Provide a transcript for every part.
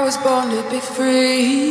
was born to be free.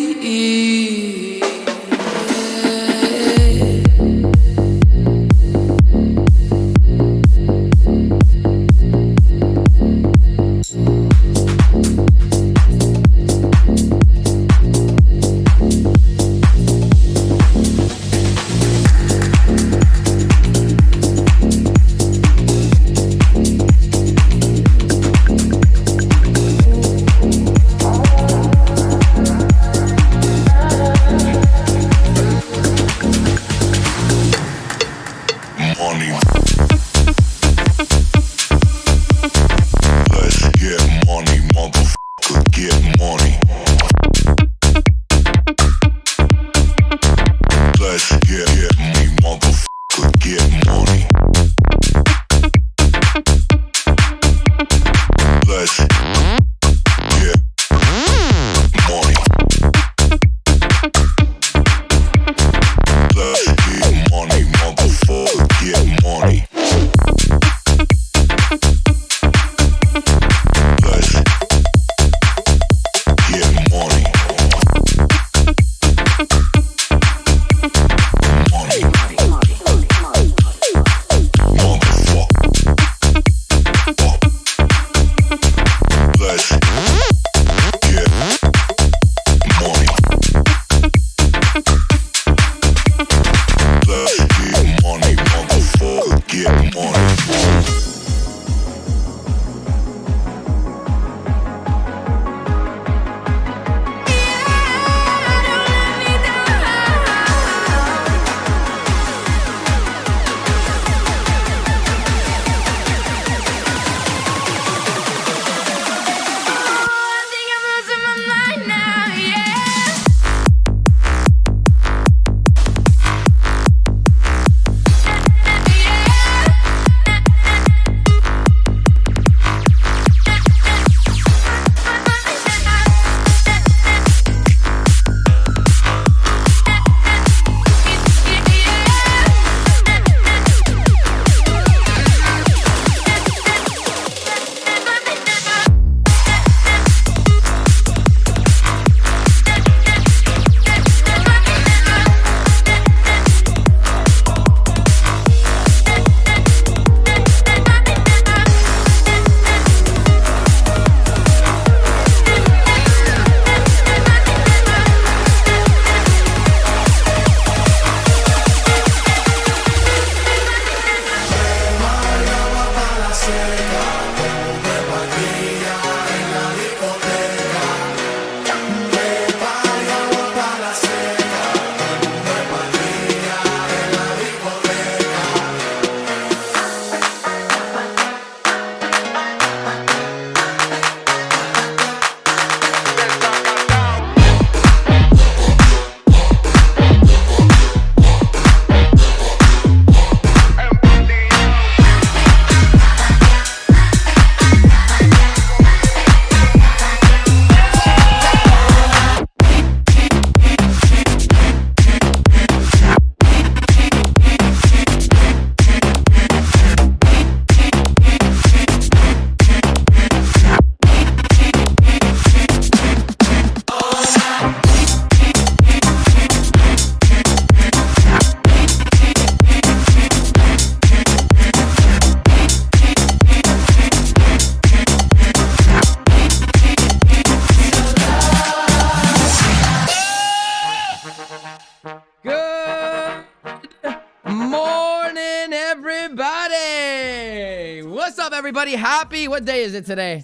Everybody, happy, what day is it today?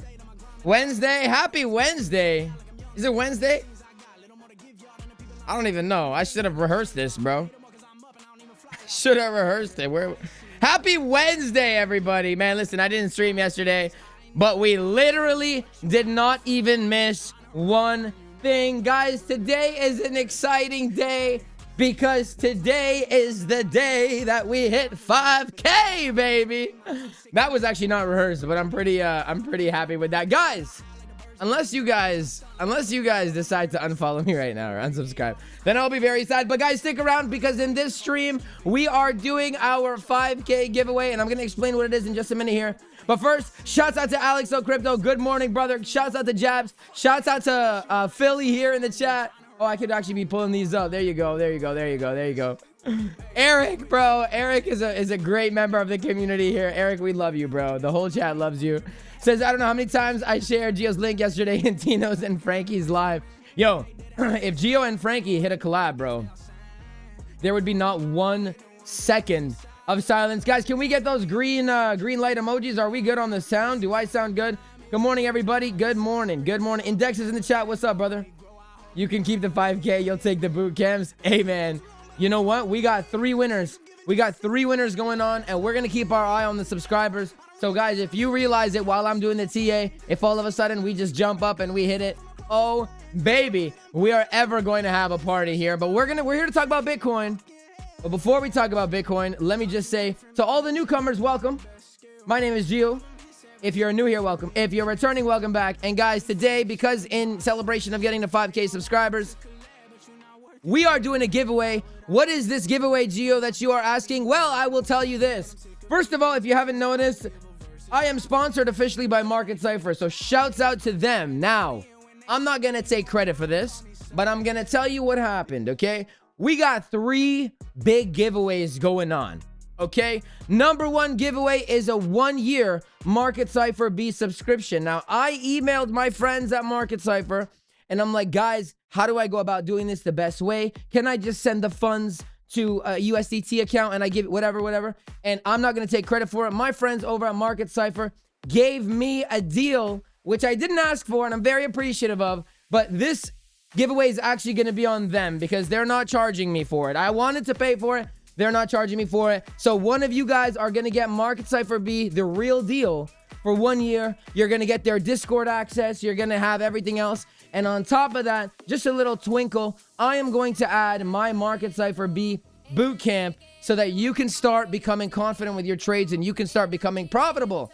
Wednesday. Happy Wednesday. Is it Wednesday? I don't even know. I should have rehearsed this, bro. Should have rehearsed it. Happy Wednesday, everybody. Man, listen, I didn't stream yesterday, but we literally did not even miss one thing. Guys, today is an exciting day because today is the day that we hit 5K, baby. That was actually not rehearsed, but I'm pretty happy with that. Guys, Unless you guys decide to unfollow me right now or unsubscribe, then I'll be very sad. But guys, stick around because in this stream, we are doing our 5K giveaway, and I'm going to explain what it is in just a minute here. But first, shouts out to Alex O Crypto. Good morning, brother. Shouts out to Jabs. Shouts out to Philly here in the chat. Oh, I could actually be pulling these up. There you go. There you go. There you go. There you go. Eric, bro. Eric is a great member of the community here. Eric, we love you, bro. The whole chat loves you. Says, I don't know how many times I shared Gio's link yesterday in Tino's and Frankie's live. Yo, if Gio and Frankie hit a collab, bro, there would be not 1 second of silence. Guys, can we get those green light emojis? Are we good on the sound? Do I sound good? Good morning, everybody. Good morning. Good morning. Index is in the chat. What's up, brother? You can keep the 5K. You'll take the boot camps. Hey, man. You know what? We got 3 winners. We got 3 winners going on, and we're going to keep our eye on the subscribers. So, guys, if you realize it while I'm doing the TA, if all of a sudden we just jump up and we hit it, oh, baby, we are ever going to have a party here. But we're here to talk about Bitcoin. But before we talk about Bitcoin, let me just say to all the newcomers, welcome. My name is Gio. If you're new here, welcome. If you're returning, welcome back. And guys, today, because in celebration of getting to 5K subscribers, we are doing a giveaway. What is this giveaway, Gio, that you are asking? Well, I will tell you this. First of all, if you haven't noticed, I am sponsored officially by Cipher, so shouts out to them. Now, I'm not going to take credit for this, but I'm going to tell you what happened, okay? We got 3 big giveaways going on, okay? Number 1 giveaway is a 1-year Cipher B subscription. Now, I emailed my friends at Cipher, and I'm like, guys, how do I go about doing this the best way? Can I just send the funds to a USDT account and I give it whatever? And I'm not going to take credit for it. My friends over at Cipher gave me a deal, which I didn't ask for, and I'm very appreciative of, but this giveaway is actually going to be on them because they're not charging me for it. I wanted to pay for it. They're not charging me for it. So one of you guys are going to get Cipher B, the real deal, for 1 year. You're going to get their Discord access. You're going to have everything else. And on top of that, just a little twinkle, I am going to add my Cipher B bootcamp so that you can start becoming confident with your trades and you can start becoming profitable.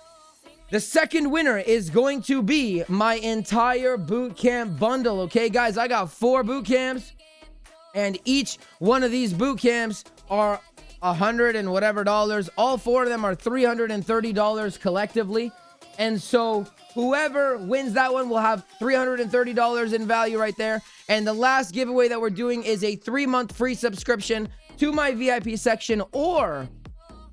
The second winner is going to be my entire bootcamp bundle. Okay, guys, I got 4 bootcamps, and each one of these bootcamps are $100 and whatever dollars. All 4 of them are $330 collectively. And so whoever wins that one will have $330 in value right there. And the last giveaway that we're doing is a 3-month free subscription to my VIP section or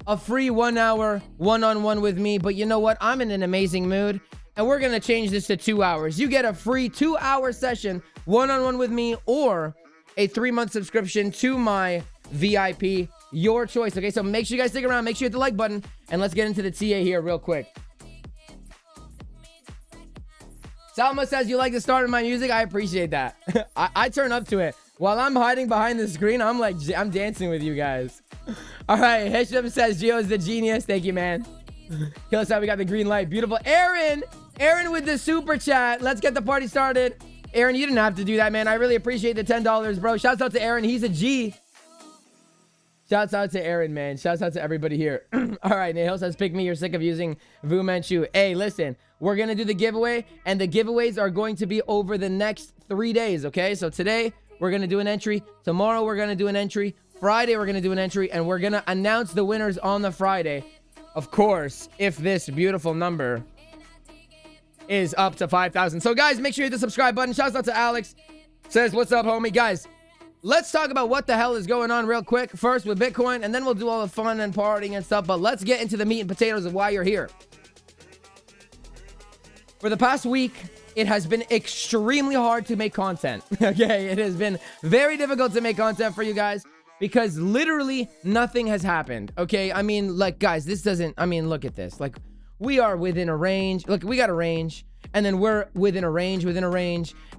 a free 1-hour one-on-one with me. But you know what? I'm in an amazing mood, and we're going to change this to 2 hours. You get a free 2-hour session one-on-one with me or a 3-month subscription to my VIP. Your choice. Okay, so make sure you guys stick around. Make sure you hit the like button, and let's get into the TA here real quick. Salma says you like the start of my music. I appreciate that. I turn up to it. While I'm hiding behind the screen, I'm dancing with you guys. All right, Hisham says Gio is the genius. Thank you, man. Kill us out. We got the green light. Beautiful. Aaron with the super chat. Let's get the party started. Aaron, you didn't have to do that, man. I really appreciate the $10, bro. Shouts out to Aaron. He's a G. Shouts out to Aaron, man. Shouts out to everybody here. All right, Nahil says, pick me. You're sick of using Vu Manchu. Hey, listen, we're going to do the giveaway, and the giveaways are going to be over the next 3 days, okay? So today, we're going to do an entry. Tomorrow, we're going to do an entry. Friday, we're going to do an entry, and we're going to announce the winners on the Friday. Of course, if this beautiful number is up to 5,000. So, guys, make sure you hit the subscribe button. Shouts out to Alex. Says, what's up, homie? Guys, let's talk about what the hell is going on real quick. First with Bitcoin, and then we'll do all the fun and partying and stuff. But let's get into the meat and potatoes of why you're here. For the past week, it has been extremely hard to make content. Okay, it has been very difficult to make content for you guys because literally nothing has happened. Okay, I mean, like, guys, this doesn't, I mean, look at this. Like, we are within a range. Look, we got a range. And then we're within a range.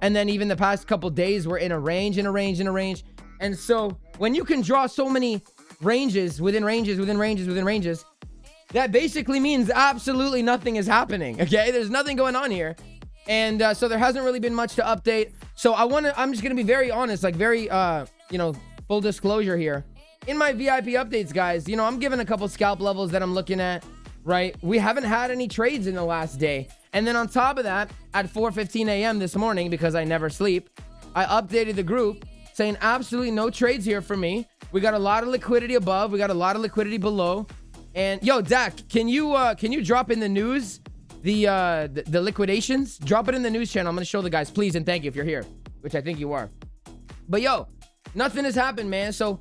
And then even the past couple days, we're in a range. And so when you can draw so many ranges within ranges, that basically means absolutely nothing is happening. Okay, there's nothing going on here. And so there hasn't really been much to update. So I'm just going to be very honest, like very, full disclosure here. In my VIP updates, guys, I'm giving a couple scalp levels that I'm looking at. right? We haven't had any trades in the last day. And then on top of that, at 4:15 a.m. this morning, because I never sleep, I updated the group saying absolutely no trades here for me. We got a lot of liquidity above. We got a lot of liquidity below. And yo, Dak, can you drop in the news the liquidations? Drop it in the news channel. I'm gonna show the guys, please, and thank you if you're here, which I think you are. But yo, nothing has happened, man. So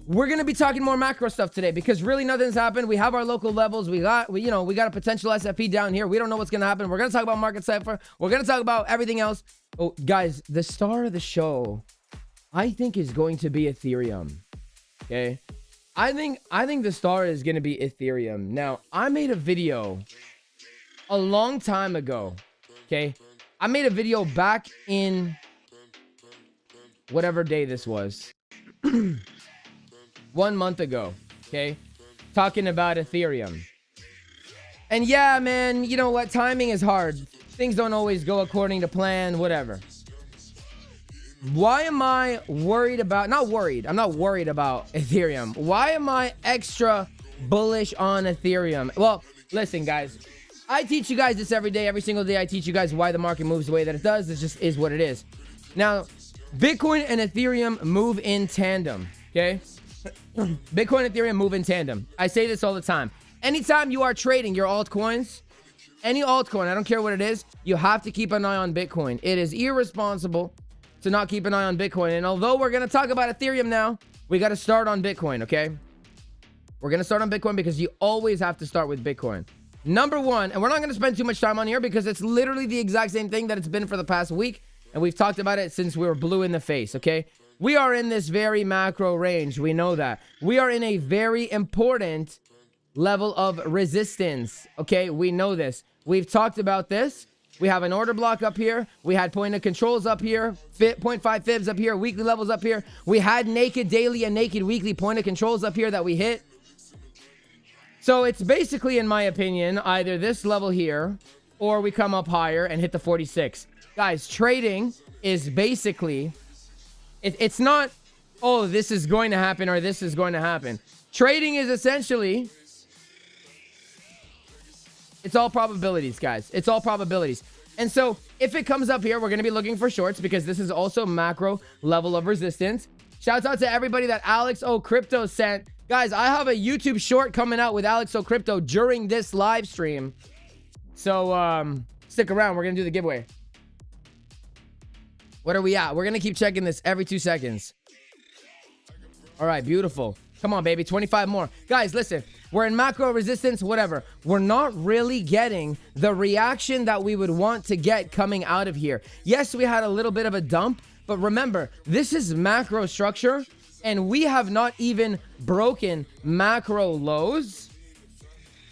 we're gonna be talking more macro stuff today because really nothing's happened. We have our local levels. We got a potential SFP down here. We don't know what's gonna happen. We're gonna talk about market Cipher. We're gonna talk about everything else. Oh, guys, the star of the show, I think, is going to be Ethereum. Okay, I think the star is gonna be Ethereum. Now, I made a video a long time ago. Okay, I made a video back in whatever day this was. 1 month ago, okay, talking about Ethereum. And yeah, man, you know what? Timing is hard. Things don't always go according to plan, whatever. Why am I worried about, not worried, I'm not worried about Ethereum. Why am I extra bullish on Ethereum? Well, listen, guys, I teach you guys this every day, every single day. I teach you guys why the market moves the way that it does. This just is what it is. Now, Bitcoin and Ethereum move in tandem, okay? Bitcoin and Ethereum move in tandem. I say this all the time. Anytime you are trading your altcoins, any altcoin, I don't care what it is, you have to keep an eye on Bitcoin. It is irresponsible to not keep an eye on Bitcoin. And although we're going to talk about Ethereum now, we got to start on Bitcoin, okay? We're going to start on Bitcoin because you always have to start with Bitcoin. Number one, and we're not going to spend too much time on here because it's literally the exact same thing that it's been for the past week. And we've talked about it since we were blue in the face, okay? We are in this very macro range. We know that. We are in a very important level of resistance, okay? We know this. We've talked about this. We have an order block up here. We had point of controls up here. 0.5 fibs up here. Weekly levels up here. We had naked daily and naked weekly point of controls up here that we hit. So it's basically, in my opinion, either this level here or we come up higher and hit the 46. Guys, trading is basically, it's not, oh, this is going to happen or this is going to happen. Trading is essentially, it's all probabilities, guys. It's all probabilities. And so if it comes up here, we're going to be looking for shorts because this is also macro level of resistance. Shouts out to everybody that Alex O Crypto sent. Guys, I have a YouTube short coming out with Alex O Crypto during this live stream. So stick around. We're going to do the giveaway. What are we at? We're going to keep checking this every 2 seconds. All right, beautiful. Come on, baby. 25 more. Guys, listen. We're in macro resistance, whatever. We're not really getting the reaction that we would want to get coming out of here. Yes, we had a little bit of a dump, but remember, this is macro structure, and we have not even broken macro lows.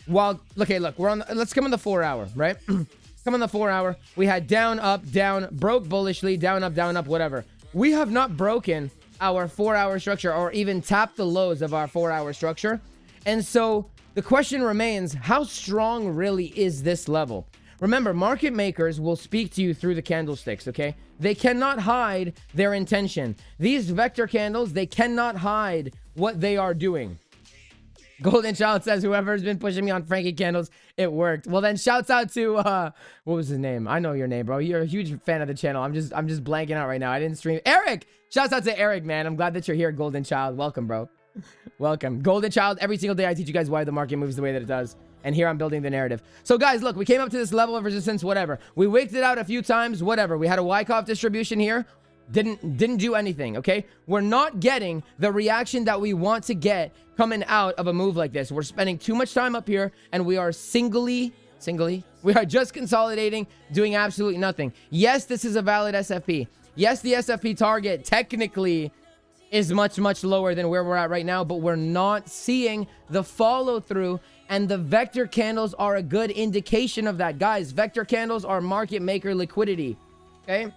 While, okay, look, we're on, let's come on the 4 hour, right? Come on the 4 hour. We had down, up, down, broke bullishly, down, up, whatever. We have not broken our 4 hour structure or even tapped the lows of our 4 hour structure. And so the question remains, how strong really is this level? Remember, market makers will speak to you through the candlesticks, okay? They cannot hide their intention. These vector candles, they cannot hide what they are doing. Golden Child says, whoever's been pushing me on Frankie candles, it worked. Well, then shouts out to, what was his name? I know your name, bro. You're a huge fan of the channel. I'm just blanking out right now. I didn't stream. Eric! Shouts out to Eric, man. I'm glad that you're here, Golden Child. Welcome, bro. Welcome. Golden Child, every single day I teach you guys why the market moves the way that it does. And here I'm building the narrative. So guys, look, we came up to this level of resistance, whatever. We wicked it out a few times, whatever. We had a Wyckoff distribution here. Didn't do anything, okay? We're not getting the reaction that we want to get coming out of a move like this. We're spending too much time up here, and we are singly, we are just consolidating, doing absolutely nothing. Yes, this is a valid SFP. Yes, the SFP target technically is much lower than where we're at right now, but we're not seeing the follow through, and the vector candles are a good indication of that. Guys, vector candles are market maker liquidity, okay?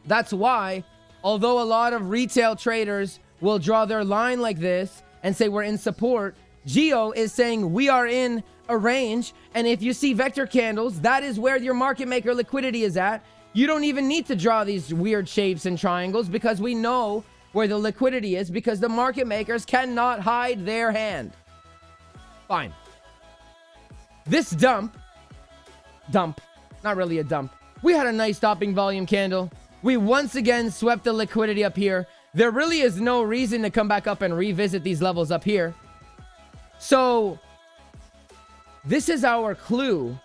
That's why, although a lot of retail traders will draw their line like this and say we're in support, Geo is saying we are in a range, and if you see vector candles, that is where your market maker liquidity is at. You don't even need to draw these weird shapes and triangles because we know where the liquidity is, because the market makers cannot hide their hand. Fine. This dump, not really a dump. We had a nice stopping volume candle. We once again swept the liquidity up here. There really is no reason to come back up and revisit these levels up here. So this is our clue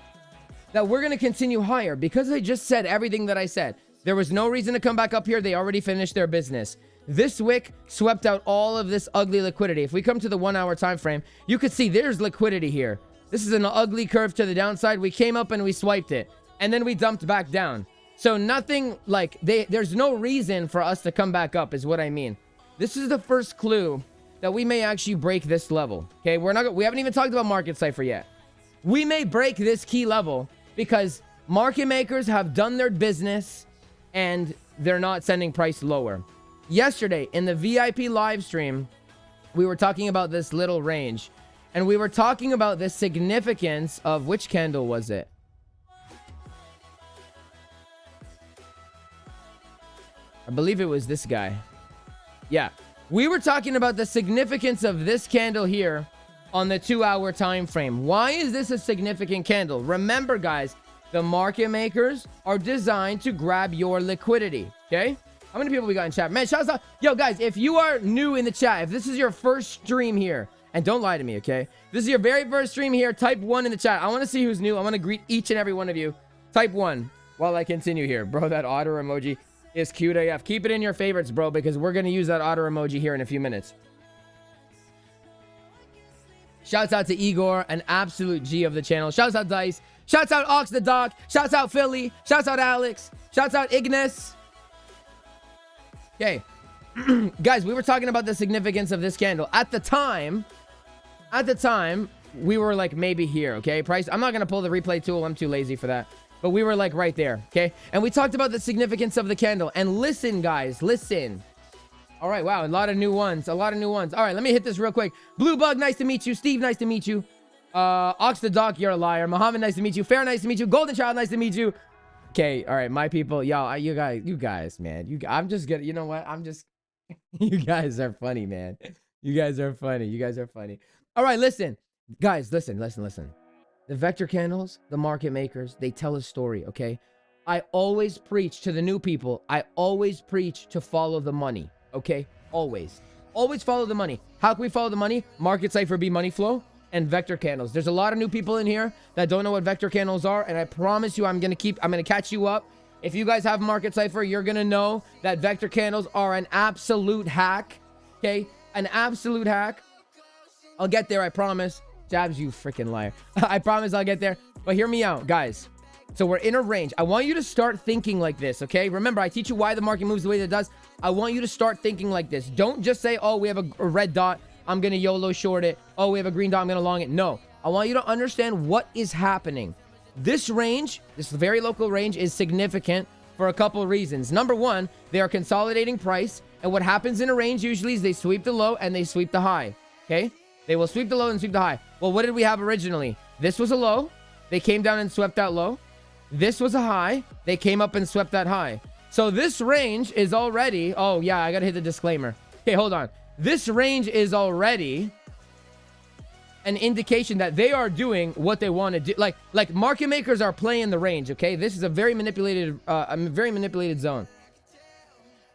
that we're going to continue higher because I just said everything that I said. There was no reason to come back up here. They already finished their business. This wick swept out all of this ugly liquidity. If we come to the 1 hour time frame, you could see there's liquidity here. This is an ugly curve to the downside. We came up and we swiped it, and then we dumped back down. So nothing like there's no reason for us to come back up is what I mean. This is the first clue that we may actually break this level. Okay, we haven't even talked about market cipher yet. We may break this key level because market makers have done their business and they're not sending price lower. Yesterday in the VIP live stream, we were talking about this little range, and we were talking about the significance of which candle was it? I believe it was this guy. Yeah, we were talking about the significance of this candle here on the 2 hour time frame. Why is this a significant candle? Remember, guys, the market makers are designed to grab your liquidity. Okay, how many people we got in chat? Man, shout out. Yo, guys, if you are new in the chat, if this is your first stream here, and don't lie to me, okay? If this is your very first stream here, type 1 in the chat. I want to see who's new. I want to greet each and every one of you. Type 1 while I continue here. Bro, that otter emoji is cute AF. Keep it in your favorites, bro, because we're going to use that otter emoji here in a few minutes. Shouts out to Igor, an absolute G of the channel. Shouts out Dice. Shouts out Ox the Dog. Shouts out Philly. Shouts out Alex. Shouts out Ignis. Okay. Guys, we were talking about the significance of this candle. At the time, we were like maybe here, okay? Price, I'm not going to pull the replay tool. I'm too lazy for that. But we were like right there, okay? And we talked about the significance of the candle. And listen, guys, listen. All right, wow, a lot of new ones. All right, let me hit this real quick. Blue Bug, nice to meet you. Steve, nice to meet you. Ox the Doc, you're a liar. Muhammad, nice to meet you. Fair, nice to meet you. Golden Child, nice to meet you. Okay, all right, my people. Y'all, you guys, man. I'm just gonna, you know what? You guys are funny, man. You guys are funny. All right, listen. Guys, listen. The vector candles, the market makers, they tell a story, okay? I always preach to the new people. I always preach to follow the money, okay? Always follow the money. How can we follow the money? Market cipher be money flow and vector candles. There's a lot of new people in here that don't know what vector candles are, and I promise you I'm gonna catch you up. If you guys have market cipher, you're gonna know that vector candles are an absolute hack, okay? An absolute hack. I'll get there, I promise. Jabs, you freaking liar. I promise I'll get there. But hear me out, guys. So we're in a range. I want you to start thinking like this, okay? Remember, I teach you why the market moves the way that it does. I want you to start thinking like this. Don't just say, oh, we have a red dot, I'm gonna YOLO short it. Oh, we have a green dot, I'm gonna long it. No, I want you to understand what is happening. This range, this very local range, is significant for a couple of reasons. Number one, they are consolidating price. And what happens in a range usually is they sweep the low and they sweep the high, okay? They will sweep the low and sweep the high. Well, what did we have originally? This was a low. They came down and swept that low. This was a high. They came up and swept that high. So this range is already... Oh, yeah, I got to hit the disclaimer. Okay, hold on. This range is already an indication that they are doing what they want to do. Like market makers are playing the range, okay? This is a very manipulated zone.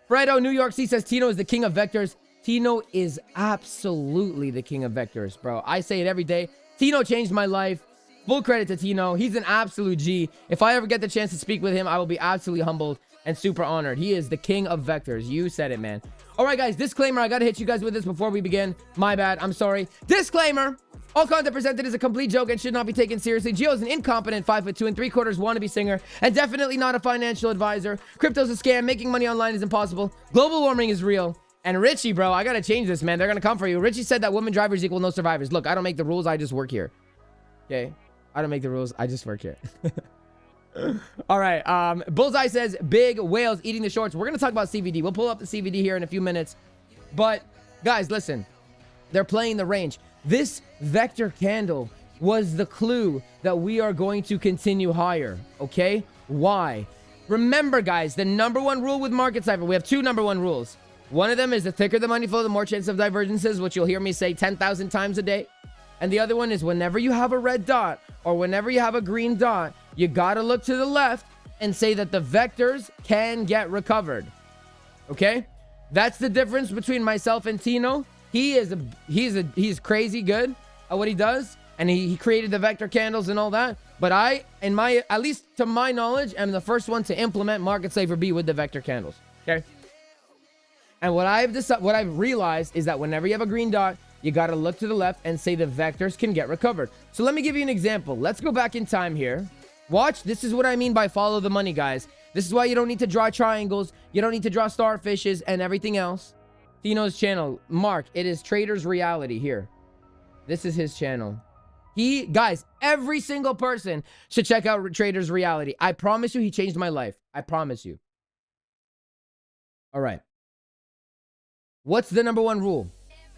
Fredo, New York C says Tino is the king of vectors. Tino is absolutely the king of vectors, bro. I say it every day. Tino changed my life. Full credit to Tino. He's an absolute G. If I ever get the chance to speak with him, I will be absolutely humbled and super honored. He is the king of vectors. You said it, man. All right, guys. Disclaimer. I got to hit you guys with this before we begin. My bad. I'm sorry. Disclaimer. All content presented is a complete joke and should not be taken seriously. Gio is an incompetent 5'2" and 3/4 wannabe singer and definitely not a financial advisor. Crypto's a scam. Making money online is impossible. Global warming is real. And Richie, bro, I got to change this, man. They're going to come for you. Richie said that women drivers equal no survivors. Look, I don't make the rules. I just work here. Okay? I don't make the rules. I just work here. All right. Bullseye says big whales eating the shorts. We're going to talk about CVD. We'll pull up the CVD here in a few minutes. But, guys, listen. They're playing the range. This vector candle was the clue that we are going to continue higher. Okay? Why? Remember, guys, the number one rule with market cipher. We have two number one rules. One of them is the thicker the money flow, the more chance of divergences, which you'll hear me say 10,000 times a day. And the other one is whenever you have a red dot or whenever you have a green dot, you got to look to the left and say that the vectors can get recovered. Okay? That's the difference between myself and Tino. He's crazy good at what he does, and he created the vector candles and all that. But I, at least to my knowledge, am the first one to implement Market Cipher B with the vector candles. Okay? And what I've realized is that whenever you have a green dot, you got to look to the left and say the vectors can get recovered. So let me give you an example. Let's go back in time here. Watch. This is what I mean by follow the money, guys. This is why you don't need to draw triangles. You don't need to draw starfishes and everything else. Tino's channel. Mark, it is Trader's Reality here. This is his channel. Guys, every single person should check out Trader's Reality. I promise you, he changed my life. I promise you. All right. What's the number one rule?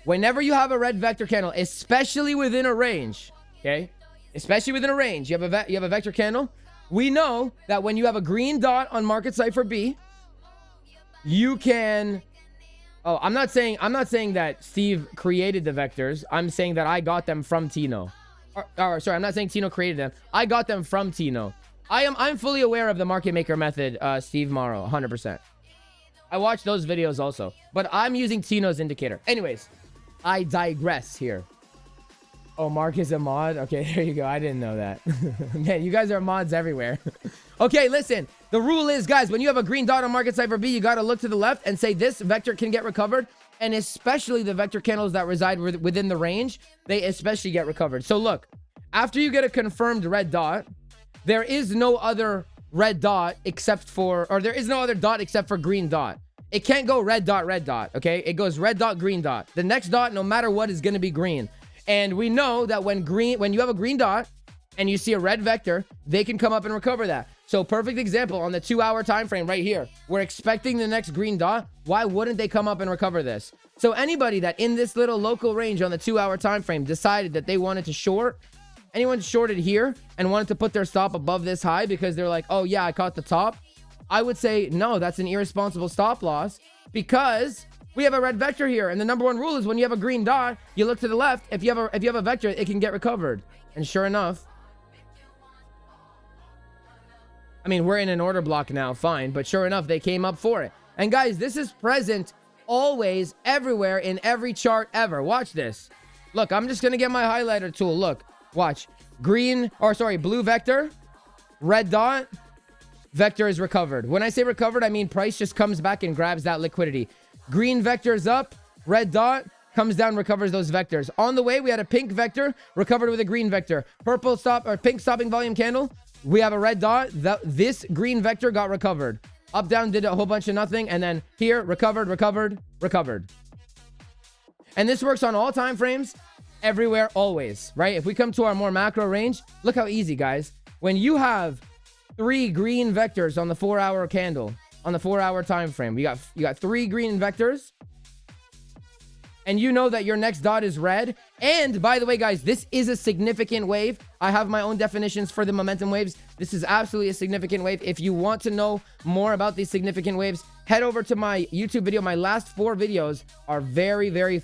Whenever you have a red vector candle, especially within a range, okay? Especially within a range, you have a vector candle. We know that when you have a green dot on Market Cipher B, you can... Oh, I'm not saying that Steve created the vectors. I'm saying that I got them from Tino. Sorry, I'm not saying Tino created them. I got them from Tino. I'm fully aware of the market maker method, Steve Morrow, 100%. I watched those videos also, but I'm using Tino's indicator. Anyways, I digress here. Oh, Mark is a mod? Okay, there you go. I didn't know that. Man, you guys are mods everywhere. Okay, listen. The rule is, guys, when you have a green dot on Market Cipher B, you got to look to the left and say this vector can get recovered. And especially the vector candles that reside within the range, they especially get recovered. So look, after you get a confirmed red dot, there is no other red dot except for, or there is no other dot except for green dot. It can't go red dot, okay? It goes red dot, green dot. The next dot, no matter what, is going to be green. And we know that when you have a green dot and you see a red vector, they can come up and recover that. So perfect example on the 2-hour time frame right here. We're expecting the next green dot. Why wouldn't they come up and recover this? So anybody that in this little local range on the 2-hour time frame decided that they wanted to short, anyone shorted here and wanted to put their stop above this high because they're like, oh yeah, I caught the top, I would say no, that's an irresponsible stop loss because we have a red vector here, and the number one rule is when you have a green dot, you look to the left. If you have a vector, it can get recovered. And sure enough, I mean, we're in an order block now, fine, but sure enough, they came up for it. And guys, this is present always, everywhere, in every chart ever. Watch this. Look, I'm just gonna get my highlighter tool. Look, watch. Blue vector, red dot, vector is recovered. When I say recovered, I mean price just comes back and grabs that liquidity. Green vector's up, red dot comes down, recovers those vectors. On the way, we had a pink vector recovered with a green vector. Pink stopping volume candle. We have a red dot. This green vector got recovered. Up, down, did a whole bunch of nothing. And then here, recovered. And this works on all time frames, everywhere, always, right? If we come to our more macro range, look how easy, guys. When you have 3 green vectors on the 4-hour candle, on the 4-hour time frame, you got 3 green vectors, and you know that your next dot is red. And by the way, guys, this is a significant wave. I have my own definitions for the momentum waves. This is absolutely a significant wave. If you want to know more about these significant waves, head over to my YouTube video. My last 4 videos are very, very,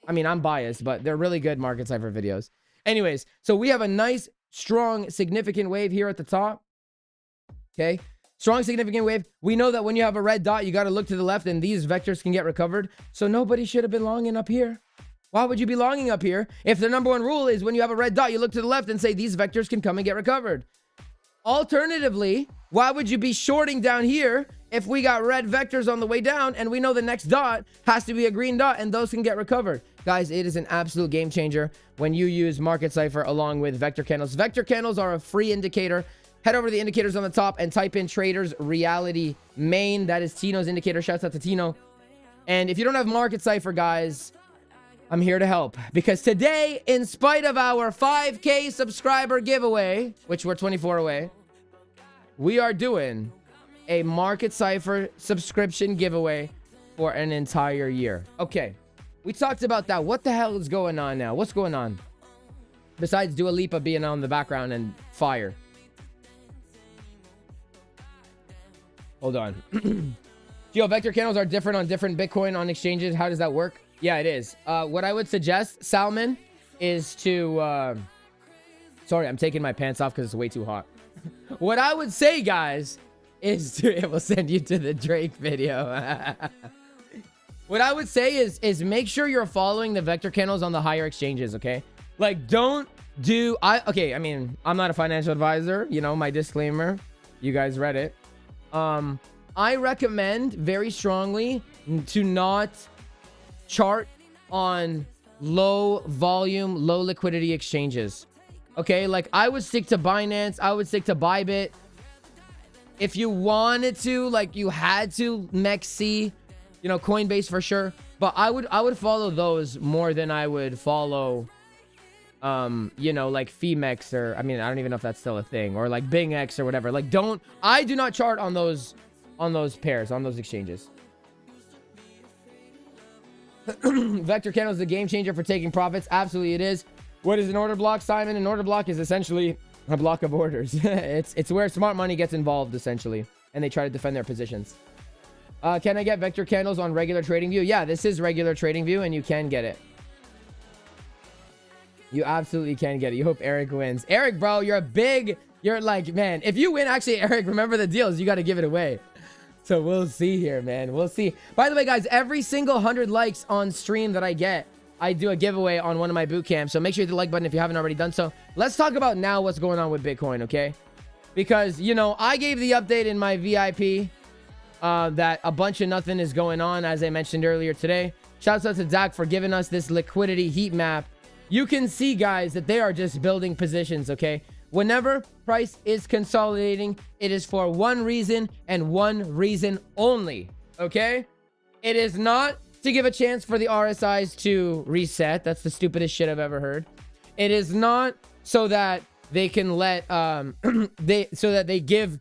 I mean, I'm biased, but they're really good Market Cipher videos. Anyways, so we have a nice, strong, significant wave here at the top. Okay. Strong, significant wave. We know that when you have a red dot, you got to look to the left and these vectors can get recovered. So nobody should have been longing up here. Why would you be longing up here if the number one rule is when you have a red dot, you look to the left and say these vectors can come and get recovered? Alternatively, why would you be shorting down here if we got red vectors on the way down and we know the next dot has to be a green dot and those can get recovered? Guys, it is an absolute game changer when you use Market Cipher along with vector candles. Vector candles are a free indicator. Head over to the indicators on the top and type in Trader's Reality Main. That is Tino's indicator. Shouts out to Tino. And if you don't have Market Cipher, guys, I'm here to help. Because today, in spite of our 5K subscriber giveaway, which we're 24 away, we are doing a Market Cipher subscription giveaway for an entire year. Okay, we talked about that. What the hell is going on now? What's going on? Besides Dua Lipa being on the background and fire. Hold on. Yo, vector candles are different on different Bitcoin on exchanges. How does that work? Yeah, it is. What I would suggest, Salmon, is to sorry, I'm taking my pants off because it's way too hot. What I would say, guys, is to, it will send you to the Drake video. What I would say is make sure you're following the vector candles on the higher exchanges, okay? Like, don't do, okay, I mean, I'm not a financial advisor, you know, my disclaimer, you guys read it. I recommend very strongly to not chart on low volume, low liquidity exchanges. Okay, like I would stick to Binance, I would stick to Bybit. If you wanted to, like you had to, MEXC, you know, Coinbase for sure. But I would follow those more than I would follow you know, like Femex, or I mean, I don't even know if that's still a thing, or like BingX or whatever. Like I do not chart on those pairs, on those exchanges. Vector candle is a game changer for taking profits. Absolutely it is. What is an order block, Simon? An order block is essentially a block of orders. it's where smart money gets involved essentially, and they try to defend their positions. Can I get vector candles on regular trading view? Yeah, this is regular trading view and you can get it. You absolutely can get it. You hope Eric wins. Eric, bro, you're like, man, if you win, actually, Eric, remember the deals. You got to give it away. So we'll see here, man. We'll see. By the way, guys, every single 100 likes on stream that I get, I do a giveaway on one of my boot camps. So make sure you hit the like button if you haven't already done so. Let's talk about now what's going on with Bitcoin, okay? Because, you know, I gave the update in my VIP that a bunch of nothing is going on, as I mentioned earlier today. Shouts out to Zach for giving us this liquidity heat map. You can see, guys, that they are just building positions, okay? Whenever price is consolidating, it is for one reason and one reason only, okay? It is not to give a chance for the RSIs to reset. That's the stupidest shit I've ever heard. It is not so that they can let, so that they give,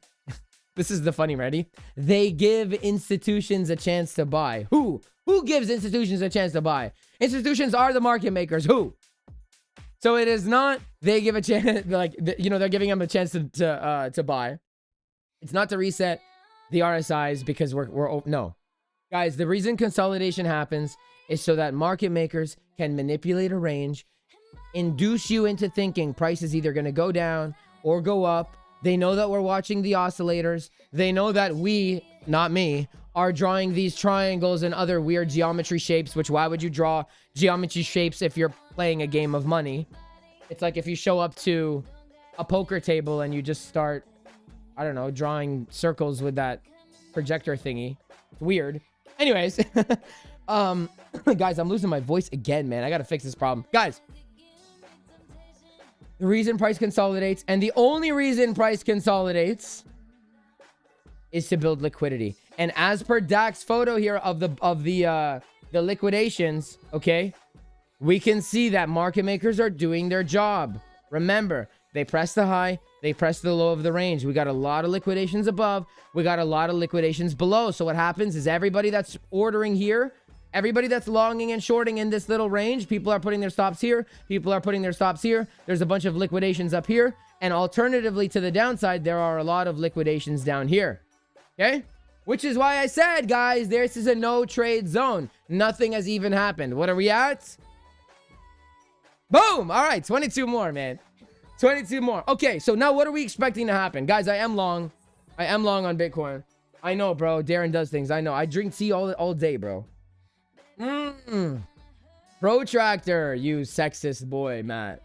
this is the funny, ready? They give institutions a chance to buy. Who? Who gives institutions a chance to buy? Institutions are the market makers. Who? So it is not they give a chance, like, you know, they're giving them a chance to buy. It's not to reset the RSIs because we're no. Guys, the reason consolidation happens is so that market makers can manipulate a range, induce you into thinking price is either going to go down or go up. They know that we're watching the oscillators. They know that we, not me, are drawing these triangles and other weird geometry shapes, which why would you draw geometry shapes if you're playing a game of money? It's like if you show up to a poker table and you just start, I don't know, drawing circles with that projector thingy. It's weird. Anyways, guys, I'm losing my voice again, man. I gotta fix this problem. Guys, the reason price consolidates, and the only reason price consolidates, is to build liquidity. And as per Dak's photo here of the liquidations, okay, we can see that market makers are doing their job. Remember, they press the high, they press the low of the range. We got a lot of liquidations above, we got a lot of liquidations below. So what happens is everybody that's ordering here, everybody that's longing and shorting in this little range, people are putting their stops here, people are putting their stops here. There's a bunch of liquidations up here, and alternatively to the downside, there are a lot of liquidations down here. Okay, which is why I said, guys, this is a no trade zone. Nothing has even happened. What are we at? Boom. All right, 22 more, man. 22 more. Okay, so now what are we expecting to happen? Guys, I am long on Bitcoin. I know, bro. Darren does things. I know. I drink tea all day, bro. Protractor, you sexist boy, Matt.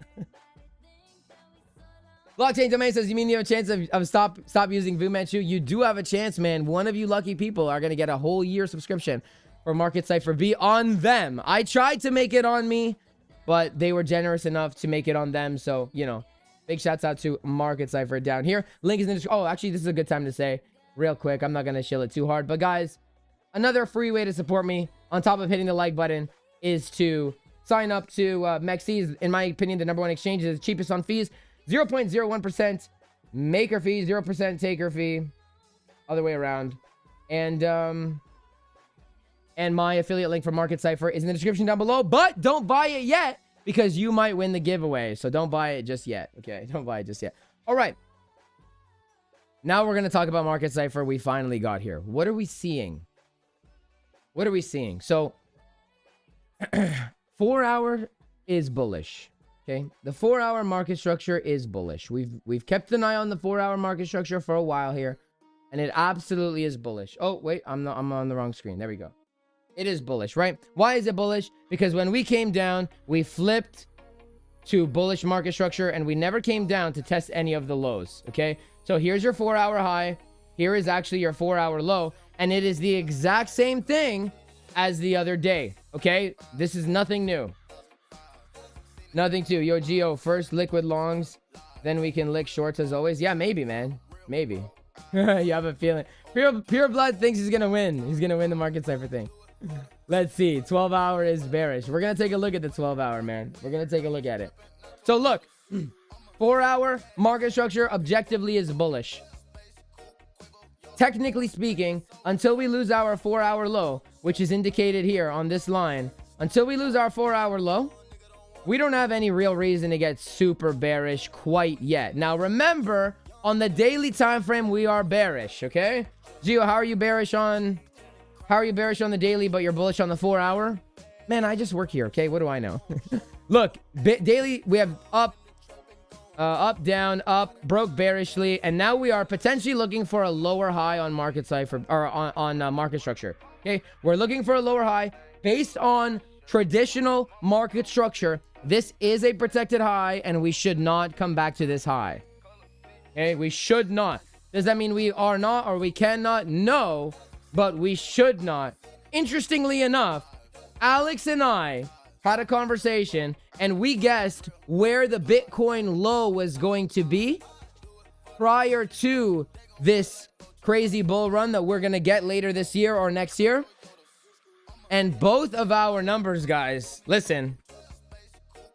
Blockchain Domain says, you mean you have a chance of stop using Fu Manchu? You do have a chance, man. One of you lucky people are going to get a whole year subscription for Market Cipher. Be on them. I tried to make it on me, but they were generous enough to make it on them. So, you know, big shouts out to Market Cipher down here. Link is in the description. Oh, actually, this is a good time to say real quick. I'm not going to shill it too hard. But guys, another free way to support me on top of hitting the like button is to sign up to MEXC. In my opinion, the #1 exchange is the cheapest on fees. 0.01% maker fee, 0% taker fee, other way around. And my affiliate link for Market Cipher is in the description down below, but don't buy it yet because you might win the giveaway. So don't buy it just yet. Okay, don't buy it just yet. All right. Now we're going to talk about Market Cipher. We finally got here. What are we seeing? What are we seeing? So 4 hour is bullish. Okay, the 4-hour market structure is bullish. We've kept an eye on the 4-hour market structure for a while here, and it absolutely is bullish. Oh wait, I'm on the wrong screen. There we go. It is bullish, right? Why is it bullish? Because when we came down, we flipped to bullish market structure, and we never came down to test any of the lows. Okay, so here's your 4-hour high. Here is actually your 4-hour low, and it is the exact same thing as the other day. Okay, this is nothing new. Nothing too. Yo, Geo, first liquid longs, then we can lick shorts as always. Yeah, maybe, man. Maybe. You have a feeling. Pure Blood thinks he's going to win. He's going to win the market cipher thing. Let's see. 12-hour is bearish. We're going to take a look at the 12-hour, man. We're going to take a look at it. So, look. 4-hour market structure objectively is bullish. Technically speaking, until we lose our 4-hour low, which is indicated here on this line, until we lose our 4-hour low, we don't have any real reason to get super bearish quite yet. Now, remember, on the daily time frame, we are bearish, okay? Gio, how are you bearish on the daily, but you're bullish on the 4-hour? Man, I just work here, okay? What do I know? Look, daily, we have up, down, up, broke bearishly, and now we are potentially looking for a lower high on market cipher, or on market structure, okay? We're looking for a lower high based on traditional market structure. This is a protected high, and we should not come back to this high. Okay, we should not. Does that mean we are not, or we cannot? No, but we should not. Interestingly enough, Alex and I had a conversation, and we guessed where the Bitcoin low was going to be prior to this crazy bull run that we're going to get later this year or next year. And both of our numbers, guys, listen,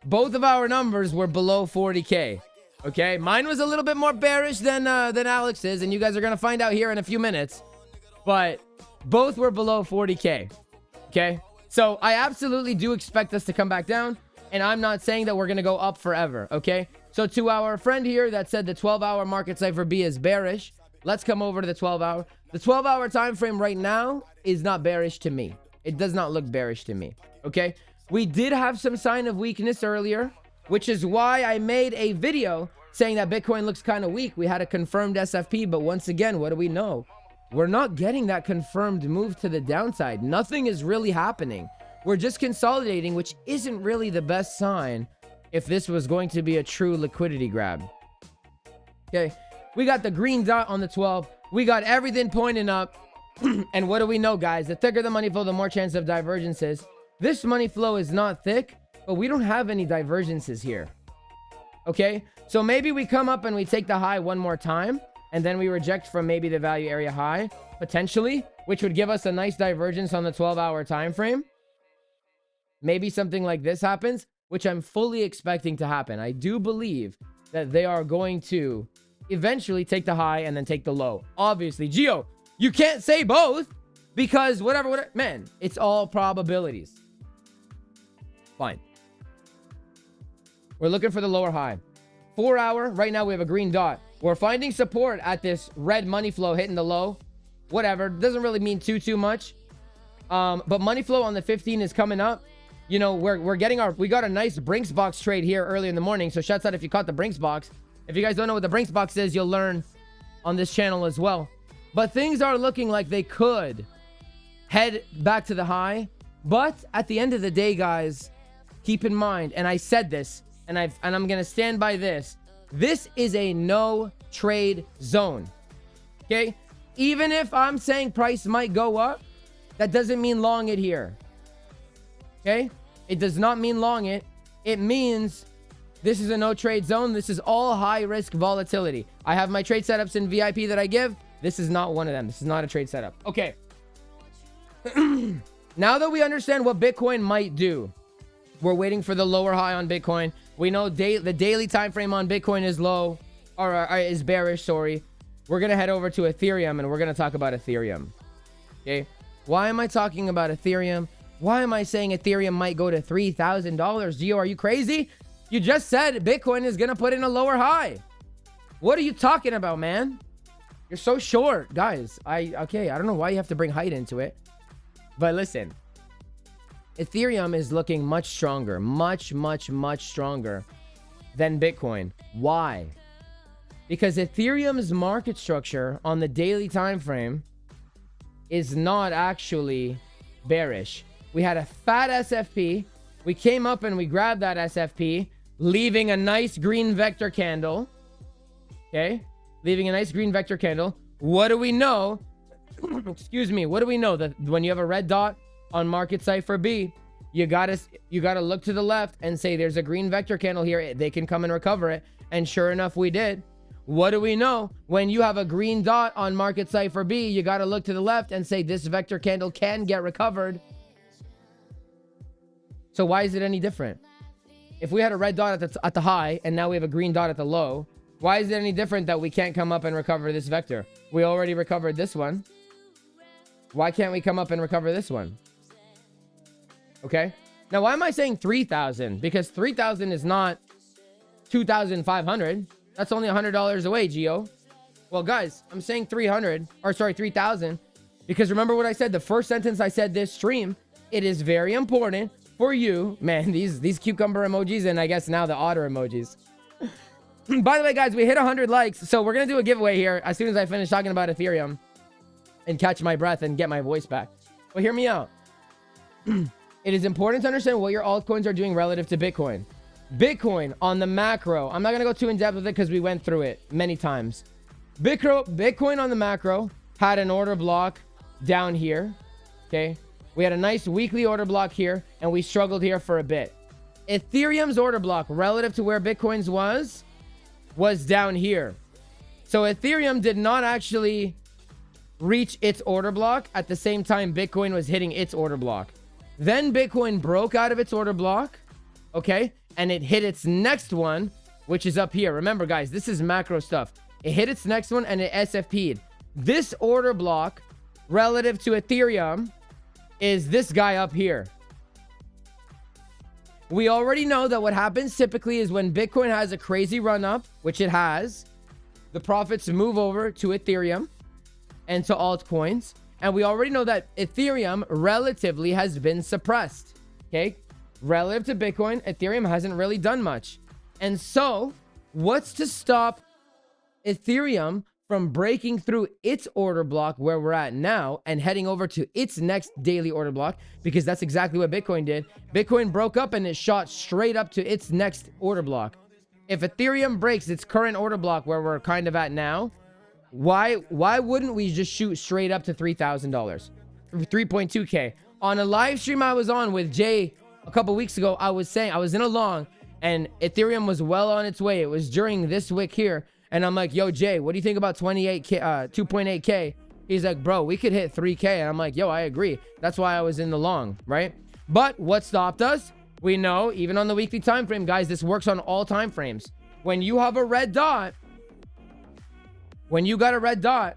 both of our numbers were below 40K. Okay, mine was a little bit more bearish than Alex's, and you guys are gonna find out here in a few minutes. But both were below 40K. Okay, so I absolutely do expect us to come back down, and I'm not saying that we're gonna go up forever. Okay, so to our friend here that said the 12-hour market cipher B is bearish, let's come over to the 12-hour. The 12-hour time frame right now is not bearish to me. It does not look bearish to me. Okay, we did have some sign of weakness earlier, which is why I made a video saying that Bitcoin looks kind of weak. We had a confirmed SFP, but once again, what do we know? We're not getting that confirmed move to the downside. Nothing is really happening. We're just consolidating, which isn't really the best sign if this was going to be a true liquidity grab. Okay, we got the green dot on the 12. We got everything pointing up. And what do we know, guys? The thicker the money flow, the more chance of divergences. This money flow is not thick, but we don't have any divergences here. Okay, so maybe we come up and we take the high one more time, and then we reject from maybe the value area high, potentially, which would give us a nice divergence on the 12-hour time frame. Maybe something like this happens, which I'm fully expecting to happen. I do believe that they are going to eventually take the high and then take the low. Obviously, Gio, you can't say both, because whatever, man, it's all probabilities. Fine. We're looking for the lower high. 4-hour, right now we have a green dot. We're finding support at this red money flow hitting the low. Whatever, doesn't really mean too much. But money flow on the 15 is coming up. You know, we're getting we got a nice Brinks box trade here early in the morning. So shouts out if you caught the Brinks box. If you guys don't know what the Brinks box is, you'll learn on this channel as well. But things are looking like they could head back to the high. But at the end of the day, guys, keep in mind, and I said this, and I'm gonna stand by this. This is a no trade zone. Okay? Even if I'm saying price might go up, that doesn't mean long it here. Okay? It does not mean long it. It means this is a no trade zone. This is all high risk volatility. I have my trade setups in VIP that I give. This is not one of them. This is not a trade setup. Okay. Now that we understand what Bitcoin might do, we're waiting for the lower high on Bitcoin. We know the daily time frame on Bitcoin is low, or is bearish, sorry. We're going to head over to Ethereum, and we're going to talk about Ethereum. Okay? Why am I talking about Ethereum? Why am I saying Ethereum might go to $3,000? Gio, are you crazy? You just said Bitcoin is going to put in a lower high. What are you talking about, man? You're so short, guys. Okay, I don't know why you have to bring height into it. But listen, Ethereum is looking much stronger, much stronger than Bitcoin. Why? Because Ethereum's market structure on the daily time frame is not actually bearish. We had a fat SFP. We came up and we grabbed that SFP, leaving a nice green vector candle. Okay? Leaving a nice green vector candle. What do we know? Excuse me. What do we know? That when you have a red dot on market Cipher B, you gotta look to the left and say there's a green vector candle here. They can come and recover it. And sure enough, we did. What do we know? When you have a green dot on market Cipher B, you gotta look to the left and say this vector candle can get recovered. So why is it any different? If we had a red dot at the high and now we have a green dot at the low, why is it any different that we can't come up and recover this vector? We already recovered this one. Why can't we come up and recover this one? Okay. Now, why am I saying 3,000? Because 3,000 is not 2,500. That's only $100 away, Gio. Well, guys, I'm saying 3,000. Because remember what I said, the first sentence I said this stream, it is very important for you, man, these cucumber emojis, and I guess now the otter emojis. By the way, guys, we hit 100 likes, so we're gonna do a giveaway here as soon as I finish talking about Ethereum and catch my breath and get my voice back. But hear me out. It is important to understand what your altcoins are doing relative to Bitcoin. Bitcoin on the macro, I'm not gonna go too in depth with it because we went through it many times. Bitcoin on the macro had an order block down here. Okay, we had a nice weekly order block here, and we struggled here for a bit. Ethereum's order block relative to where Bitcoin's was down here. So Ethereum did not actually reach its order block at the same time Bitcoin was hitting its order block. Then Bitcoin broke out of its order block, okay, and it hit its next one, which is up here. Remember, guys, this is macro stuff. It hit its next one and it SFP'd. This order block relative to Ethereum is this guy up here. We already know that what happens typically is when Bitcoin has a crazy run up, which it has, the profits move over to Ethereum and to altcoins. And we already know that Ethereum relatively has been suppressed. Okay. Relative to Bitcoin, Ethereum hasn't really done much. And so what's to stop Ethereum from breaking through its order block where we're at now and heading over to its next daily order block? Because that's exactly what Bitcoin did. Bitcoin broke up and it shot straight up to its next order block. If Ethereum breaks its current order block where we're kind of at now, why wouldn't we just shoot straight up to $3,000? 3.2K. On a live stream I was on with Jay a couple weeks ago, I was saying, I was in a long and Ethereum was well on its way. It was during this wick here. And I'm like, yo, Jay, what do you think about 2.8K? He's like, bro, we could hit 3K. And I'm like, yo, I agree. That's why I was in the long, right? But what stopped us? We know, even on the weekly time frame, guys, this works on all time frames. When you have a red dot, when you got a red dot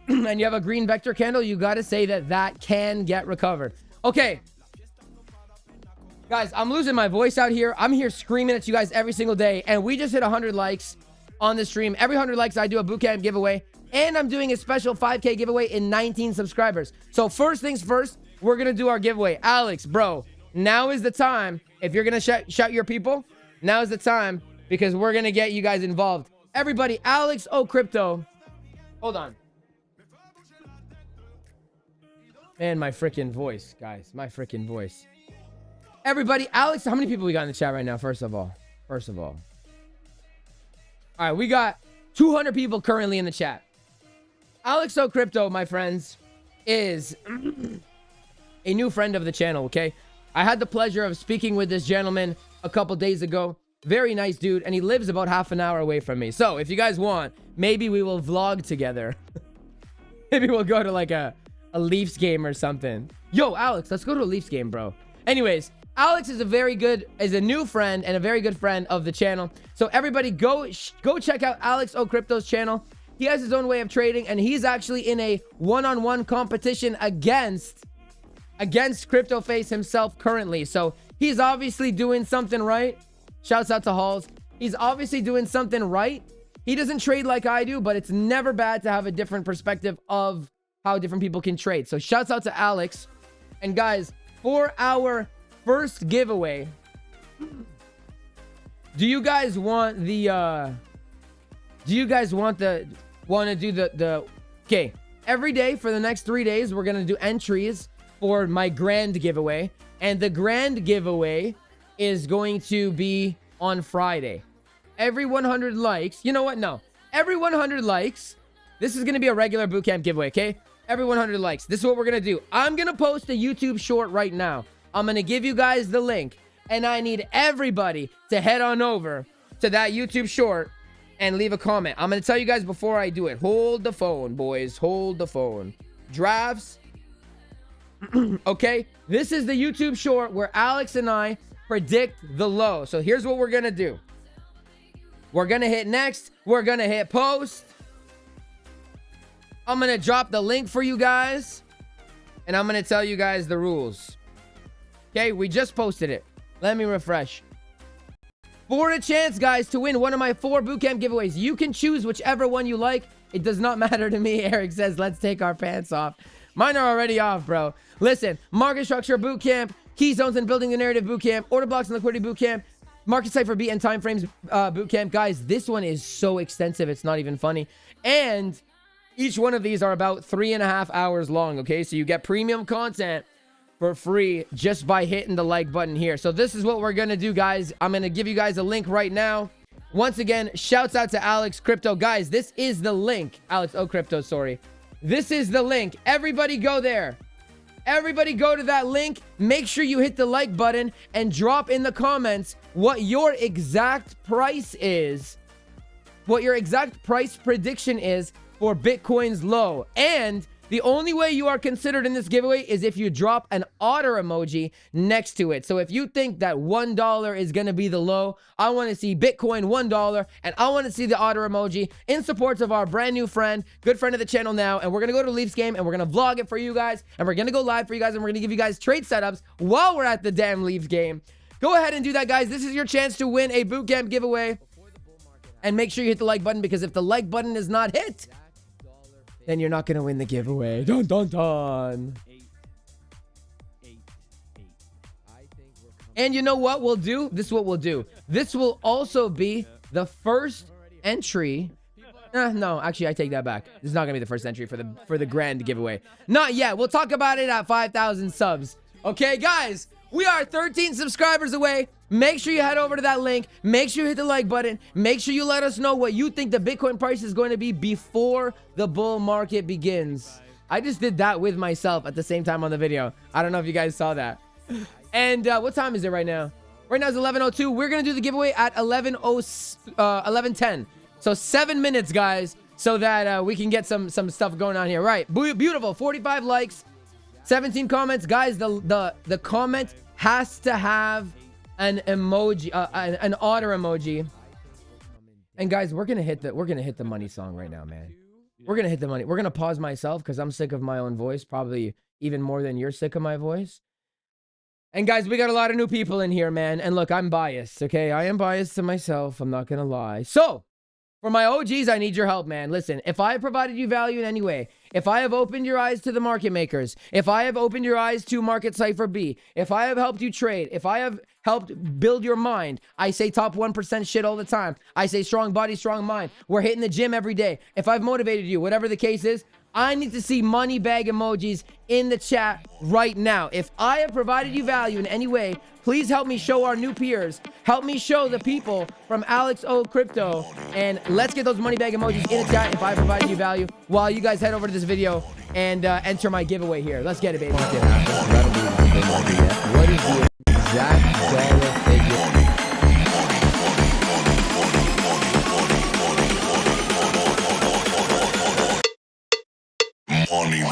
and you have a green vector candle, you got to say that can get recovered. Okay. Guys, I'm losing my voice out here. I'm here screaming at you guys every single day. And we just hit 100 likes on the stream. Every 100 likes, I do a bootcamp giveaway. And I'm doing a special 5K giveaway in 19 subscribers. So first things first, we're going to do our giveaway. Alex, bro, now is the time. If you're going to shout your people, now is the time because we're going to get you guys involved. Everybody, Alex O Crypto. Hold on. Man, my freaking voice, guys. My freaking voice. Everybody, Alex, how many people we got in the chat right now? First of all. All right, we got 200 people currently in the chat. Alex O Crypto, my friends, is a new friend of the channel, okay? I had the pleasure of speaking with this gentleman a couple days ago. Very nice dude, and he lives about half an hour away from me. So if you guys want, maybe we will vlog together. Maybe we'll go to like a Leafs game or something. Yo, Alex, let's go to a Leafs game, bro. Anyways, Alex is a new friend and a very good friend of the channel. So everybody go check out Alex O Crypto's channel. He has his own way of trading, and he's actually in a one-on-one competition against CryptoFace himself currently. So he's obviously doing something right. Shouts out to Halls. He's obviously doing something right. He doesn't trade like I do, but it's never bad to have a different perspective of how different people can trade. So shouts out to Alex. And guys, for our first giveaway, Do you guys want the okay, every day for the next 3 days we're gonna do entries for my grand giveaway, and the grand giveaway is going to be on Friday. Every 100 likes, you know what? No, every 100 likes, this is gonna be a regular bootcamp giveaway. Okay, every 100 likes, this is what we're gonna do. I'm gonna post a YouTube short right now. I'm gonna give you guys the link, and I need everybody to head on over to that YouTube short and leave a comment. I'm gonna tell you guys before I do it. Hold the phone, boys. Hold the phone. Drafts. Okay, this is the YouTube short where Alex and I predict the low. So here's what we're gonna do. We're gonna hit next. We're gonna hit post. I'm gonna drop the link for you guys, and I'm gonna tell you guys the rules. Okay, we just posted it. Let me refresh. For a chance, guys, to win one of my 4 bootcamp giveaways. You can choose whichever one you like. It does not matter to me. Eric says, let's take our pants off. Mine are already off, bro. Listen, market structure bootcamp, keyzones and building the narrative bootcamp, order blocks and liquidity bootcamp, market cipher beat and time frames bootcamp. Guys, this one is so extensive. It's not even funny. And each one of these are about 3.5 hours long. Okay, so you get premium content for free just by hitting the like button here. So this is what we're gonna do, guys. I'm gonna give you guys a link right now. Once again, shouts out to Alex Crypto. Guys, this is the link. Alex O Crypto, sorry. This is the link. Everybody go there. Everybody go to that link. Make sure you hit the like button and drop in the comments what your exact price is. What your exact price prediction is for Bitcoin's low. And the only way you are considered in this giveaway is if you drop an otter emoji next to it. So if you think that $1 is going to be the low, I want to see Bitcoin $1, and I want to see the otter emoji in support of our brand new friend, good friend of the channel now. And we're going to go to Leafs game, and we're going to vlog it for you guys, and we're going to go live for you guys, and we're going to give you guys trade setups while we're at the damn Leafs game. Go ahead and do that, guys. This is your chance to win a bootcamp giveaway. And make sure you hit the like button, because if the like button is not hit, then you're not going to win the giveaway. Dun, dun, dun. And you know what we'll do? This is what we'll do. This will also be the first entry. No, actually, I take that back. This is not going to be the first entry for the grand giveaway. Not yet. We'll talk about it at 5,000 subs. Okay, guys? We are 13 subscribers away. Make sure you head over to that link. Make sure you hit the like button. Make sure you let us know what you think the Bitcoin price is going to be before the bull market begins. I just did that with myself at the same time on the video. I don't know if you guys saw that. And what time is it right now? Right now it's 11:02. We're going to do the giveaway at 11:10. So 7 minutes, guys, so that we can get some stuff going on here. Right. Beautiful. 45 likes. 17 comments. Guys, the comment has to have an emoji, an otter emoji. And guys, we're gonna hit the money song right now, man. We're gonna hit the money. We're gonna pause myself because I'm sick of my own voice, probably even more than you're sick of my voice. And guys, we got a lot of new people in here, man. And look, I'm biased, okay? I am biased to myself. I'm not gonna lie. So, for my OGs, I need your help, man. Listen, if I have provided you value in any way, if I have opened your eyes to the market makers, if I have opened your eyes to Market Cipher B, if I have helped you trade, if I have helped build your mind, I say top 1% shit all the time. I say strong body, strong mind. We're hitting the gym every day. If I've motivated you, whatever the case is, I need to see money bag emojis in the chat right now. If I have provided you value in any way, please help me show our new peers. Help me show the people from Alex O Crypto. And let's get those money bag emojis in the chat if I provided you value while you guys head over to this video and enter my giveaway here. Let's get it, baby. What is the exact dollar figure? Money.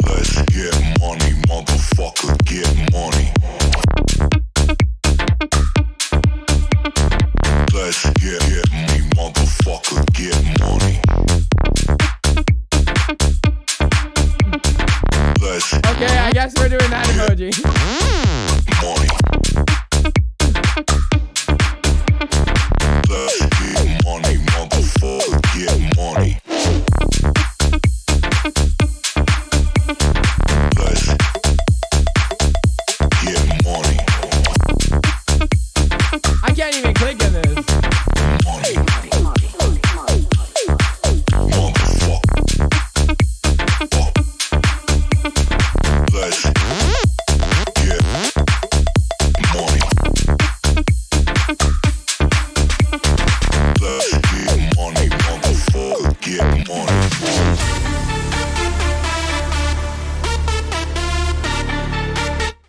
Let's get money, motherfucker, get money. Let's get me, motherfucker, get money. Okay, I guess we're doing that emoji. I can't even click on this.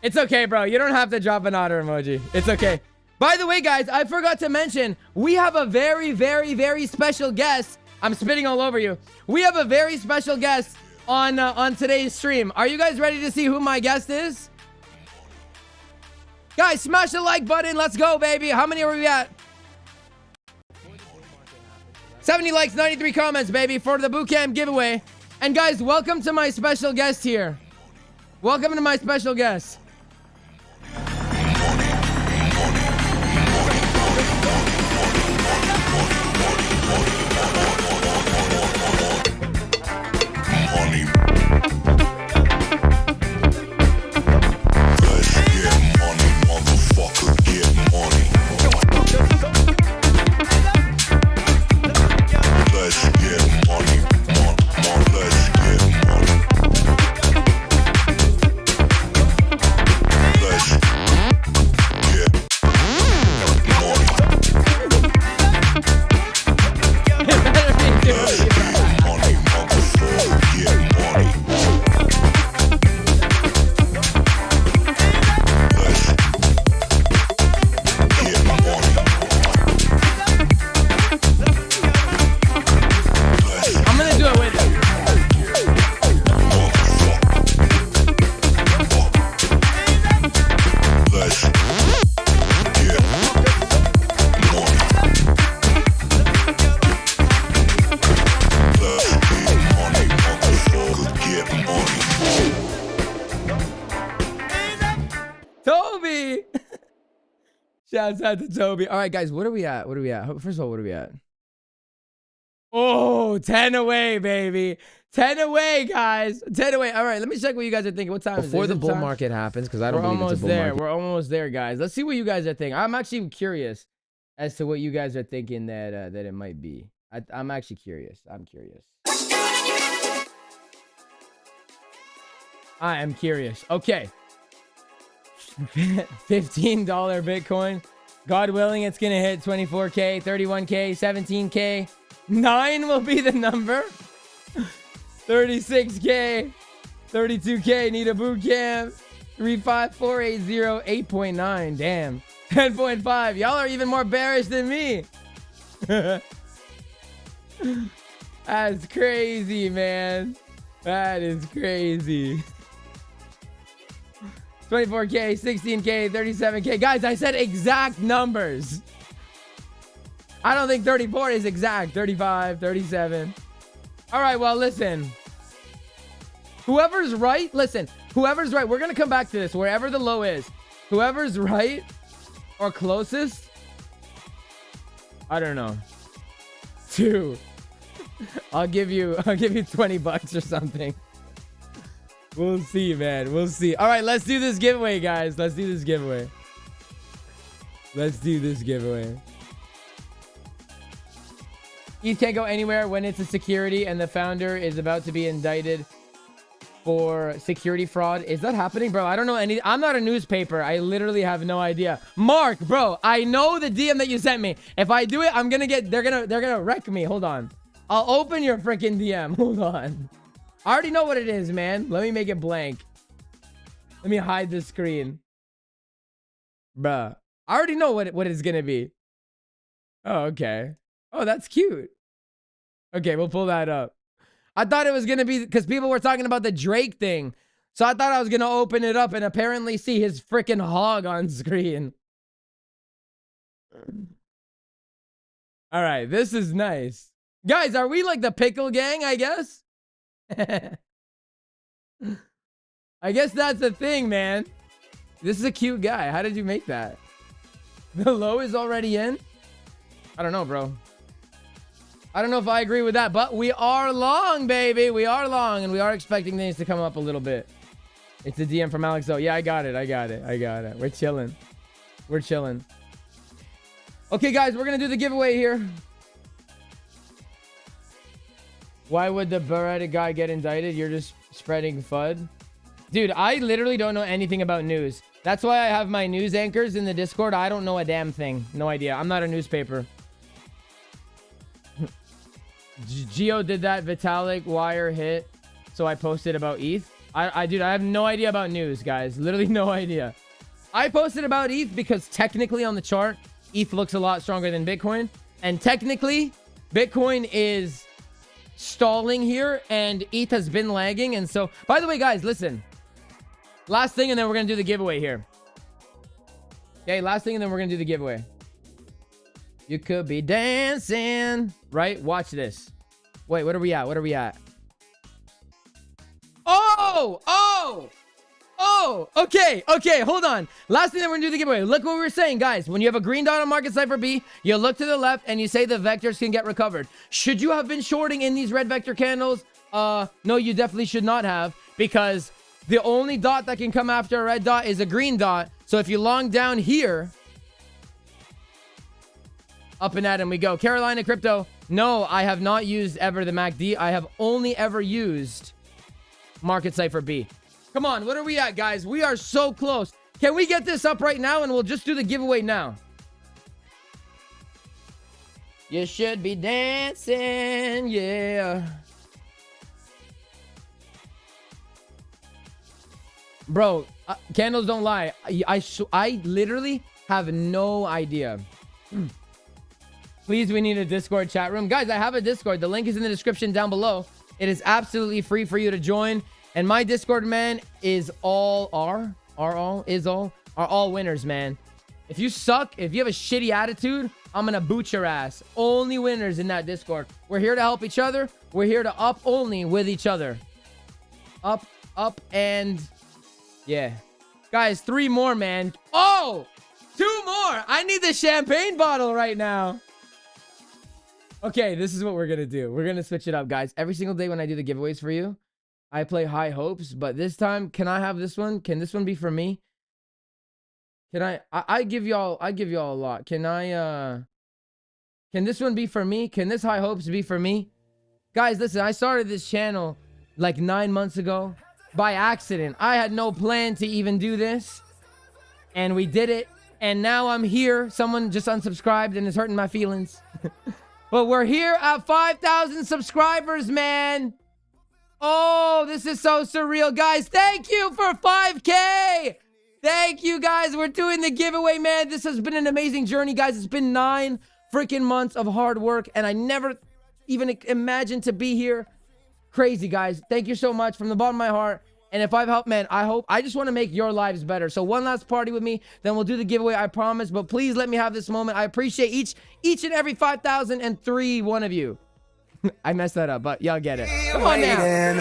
It's okay, bro. You don't have to drop an otter emoji. It's okay. By the way, guys, I forgot to mention, we have a very, very, very special guest. I'm spitting all over you. We have a very special guest on today's stream. Are you guys ready to see who my guest is? Guys, smash the like button. Let's go, baby. How many are we at? 70 likes, 93 comments, baby, for the bootcamp giveaway. And guys, welcome to my special guest here. Welcome to my special guest. Shouts out to Toby. All right, guys, what are we at? What are we at? First of all, what are we at? Oh, 10 away, baby. 10 away, guys. 10 away. All right, let me check what you guys are thinking. What time is it? Before the bull market happens, because I don't believe it's a bull market. We're almost there, guys. Let's see what you guys are thinking. I'm actually curious as to what you guys are thinking that it might be. I'm actually curious. I'm curious. I am curious. Okay. $15 Bitcoin. God willing, it's gonna hit 24K, 31K, 17K. 9 will be the number. 36K, 32K. Need a boot camp. 35480, 8.9. Damn. 10.5. Y'all are even more bearish than me. That's crazy, man. That is crazy. 24K, 16K, 37K. Guys, I said exact numbers. I don't think 34 is exact. 35, 37. All right, well, listen. Whoever's right, listen. Whoever's right, we're going to come back to this. Wherever the low is. Whoever's right or closest. I don't know. 2. I'll give you $20 or something. We'll see, man. We'll see. All right, let's do this giveaway, guys. Let's do this giveaway. Let's do this giveaway. You can't go anywhere when it's a security and the founder is about to be indicted for security fraud. Is that happening, bro? I don't know any. I'm not a newspaper. I literally have no idea. Mark, bro, I know the DM that you sent me. If I do it, I'm gonna get. They're gonna wreck me. Hold on. I'll open your freaking DM. Hold on. I already know what it is, man. Let me make it blank. Let me hide the screen. Bruh. I already know what it's gonna be. Oh, okay. Oh, that's cute. Okay, we'll pull that up. I thought it was gonna be because people were talking about the Drake thing. So I thought I was gonna open it up and apparently see his freaking hog on screen. All right, this is nice. Guys, are we like the pickle gang, I guess? I guess that's the thing, man. This is a cute guy. How did you make that? The low is already in? I don't know, bro. I don't know if I agree with that, but we are long, baby. We are long, and we are expecting things to come up a little bit. It's a DM from Alex. Oh, yeah, I got it. We're chilling. We're chilling. Okay, guys, we're gonna do the giveaway here. Why would the Beretta guy get indicted? You're just spreading FUD. Dude, I literally don't know anything about news. That's why I have my news anchors in the Discord. I don't know a damn thing. No idea. I'm not a newspaper. Geo did that Vitalik wire hit, so I posted about ETH. Dude, I have no idea about news, guys. Literally no idea. I posted about ETH because technically on the chart, ETH looks a lot stronger than Bitcoin. And technically, Bitcoin is stalling here and ETH has been lagging. And so, by the way, guys, listen. Last thing, and then we're going to do the giveaway here. Okay, last thing, and then we're going to do the giveaway. You could be dancing, right? Watch this. Wait, what are we at? What are we at? Okay, hold on. Last thing that we're gonna do the giveaway. Look what we were saying, guys. When you have a green dot on market Cipher B, you look to the left and you say the vectors can get recovered. Should you have been shorting in these red vector candles? No, you definitely should not have, because the only dot that can come after a red dot is a green dot. So if you long down here, up and at him we go. Carolina Crypto. No, I have not used ever the MACD. I have only ever used market Cipher B. Come on, what are we at, guys? We are so close. Can we get this up right now and we'll just do the giveaway now? You should be dancing, yeah. Bro, candles don't lie. I literally have no idea. Please, we need a Discord chat room. Guys, I have a Discord. The link is in the description down below. It is absolutely free for you to join. And my Discord, man, is all winners, man. If you suck, if you have a shitty attitude, I'm gonna boot your ass. Only winners in that Discord. We're here to help each other. We're here to up only with each other. Up, and yeah. Guys, 3 more, man. Oh, 2 more. I need the champagne bottle right now. Okay, this is what we're gonna do. We're gonna switch it up, guys. Every single day when I do the giveaways for you, I play High Hopes, but this time, can I have this one? Can this one be for me? Can I give y'all a lot. Can this one be for me? Can this High Hopes be for me? Guys, listen, I started this channel like 9 months ago by accident. I had no plan to even do this, and we did it, and now I'm here. Someone just unsubscribed and is hurting my feelings. But we're here at 5,000 subscribers, man. Oh, this is so surreal, guys. Thank you for 5K. Thank you, guys. We're doing the giveaway, man. This has been an amazing journey, guys. It's been 9 freaking months of hard work, and I never even imagined to be here. Crazy, guys. Thank you so much from the bottom of my heart. And if I've helped, man, I just want to make your lives better. So one last party with me, then we'll do the giveaway, I promise. But please let me have this moment. I appreciate each and every 5,003 one of you. I messed that up, but y'all get it. Come on now.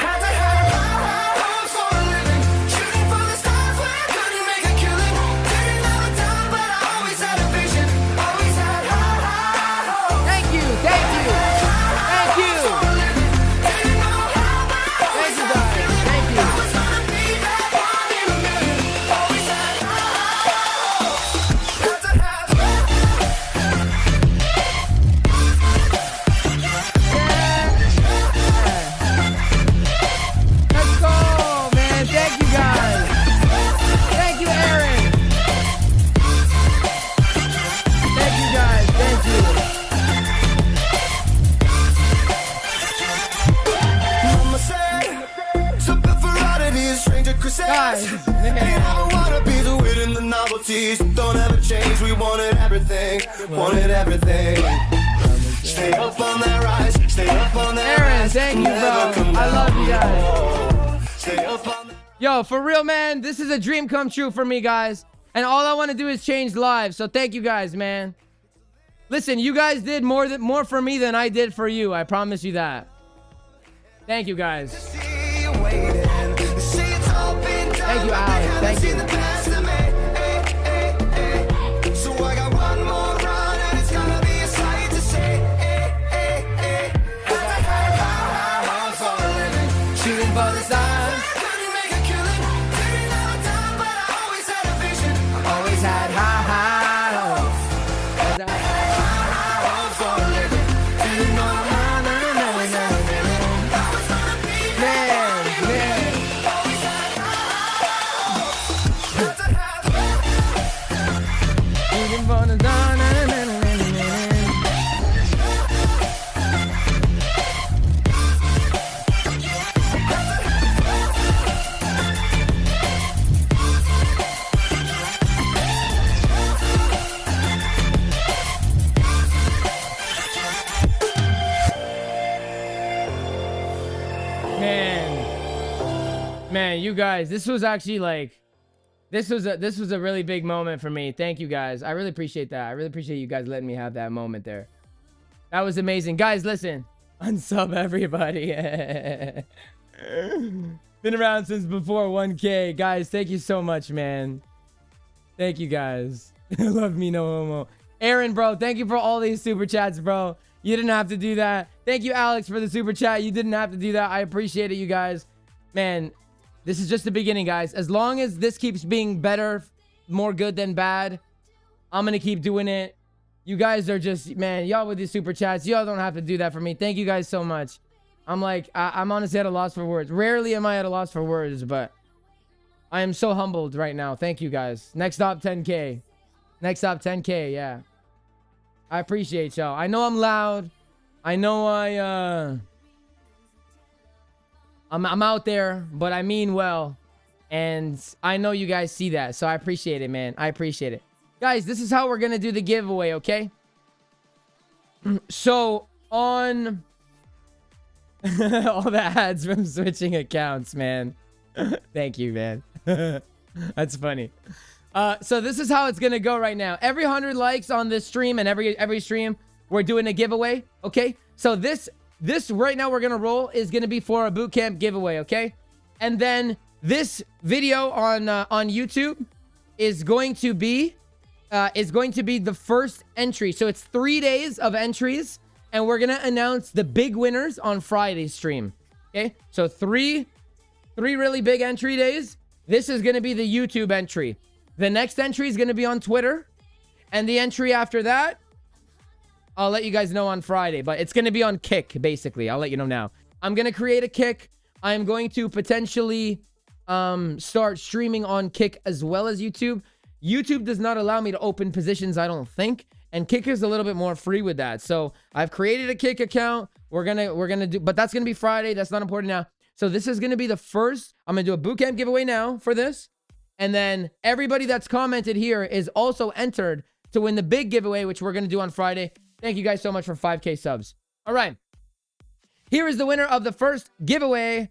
Guys, don't ever change. We wanted everything. Stay up on that rise. Stay up on that Aaron, thank you, bro. I love you guys. Stay up on Yo, for real, man. This is a dream come true for me, guys. And all I want to do is change lives. So thank you guys, man. Listen, you guys did more for me than I did for you. I promise you that. Thank you, guys. Thank you, Alex. Thank you. So I got one more run and it's gonna be a sight to see. Shooting for the stars. Always had high hopes. you guys, this was actually like, this was a really big moment for me. Thank you guys. I really appreciate that. I really appreciate you guys letting me have that moment there. That was amazing. Guys, listen. Unsub everybody. Been around since before 1K. Guys, thank you so much, man. Thank you guys. Love me no homo. Aaron, bro, thank you for all these super chats, bro. You didn't have to do that. Thank you, Alex, for the super chat. You didn't have to do that. I appreciate it, you guys. Man, this is just the beginning, guys. As long as this keeps being better, more good than bad, I'm going to keep doing it. You guys are just, man, y'all with these super chats, y'all don't have to do that for me. Thank you guys so much. I'm honestly at a loss for words. Rarely am I at a loss for words, but I am so humbled right now. Thank you, guys. Next up, 10K. Next up, 10K, yeah. I appreciate y'all. I know I'm loud. I know I'm out there, but I mean well. And I know you guys see that, so I appreciate it, man. I appreciate it. Guys, this is how we're going to do the giveaway, okay? So, on... all the ads from switching accounts, man. Thank you, man. That's funny. So this is how it's going to go right now. Every 100 likes on this stream and every stream, we're doing a giveaway, okay? So this right now we're going to roll is going to be for a bootcamp giveaway, okay? And then this video on YouTube is going to be the first entry. So it's 3 days of entries, and we're gonna announce the big winners on Friday's stream. Okay, so three really big entry days. This is gonna be the YouTube entry. The next entry is gonna be on Twitter, and the entry after that, I'll let you guys know on Friday. But it's gonna be on Kick, basically. I'll let you know now. I'm gonna create a Kick. I'm going to potentially start streaming on Kick as well as YouTube. YouTube does not allow me to open positions, I don't think, and Kick is a little bit more free with that. So I've created a Kick account. We're gonna do, but that's gonna be Friday. That's not important now. So this is gonna be the first. I'm gonna do a bootcamp giveaway now for this, and then everybody that's commented here is also entered to win the big giveaway, which we're gonna do on Friday. Thank you guys so much for 5K subs. All right, here is the winner of the first giveaway.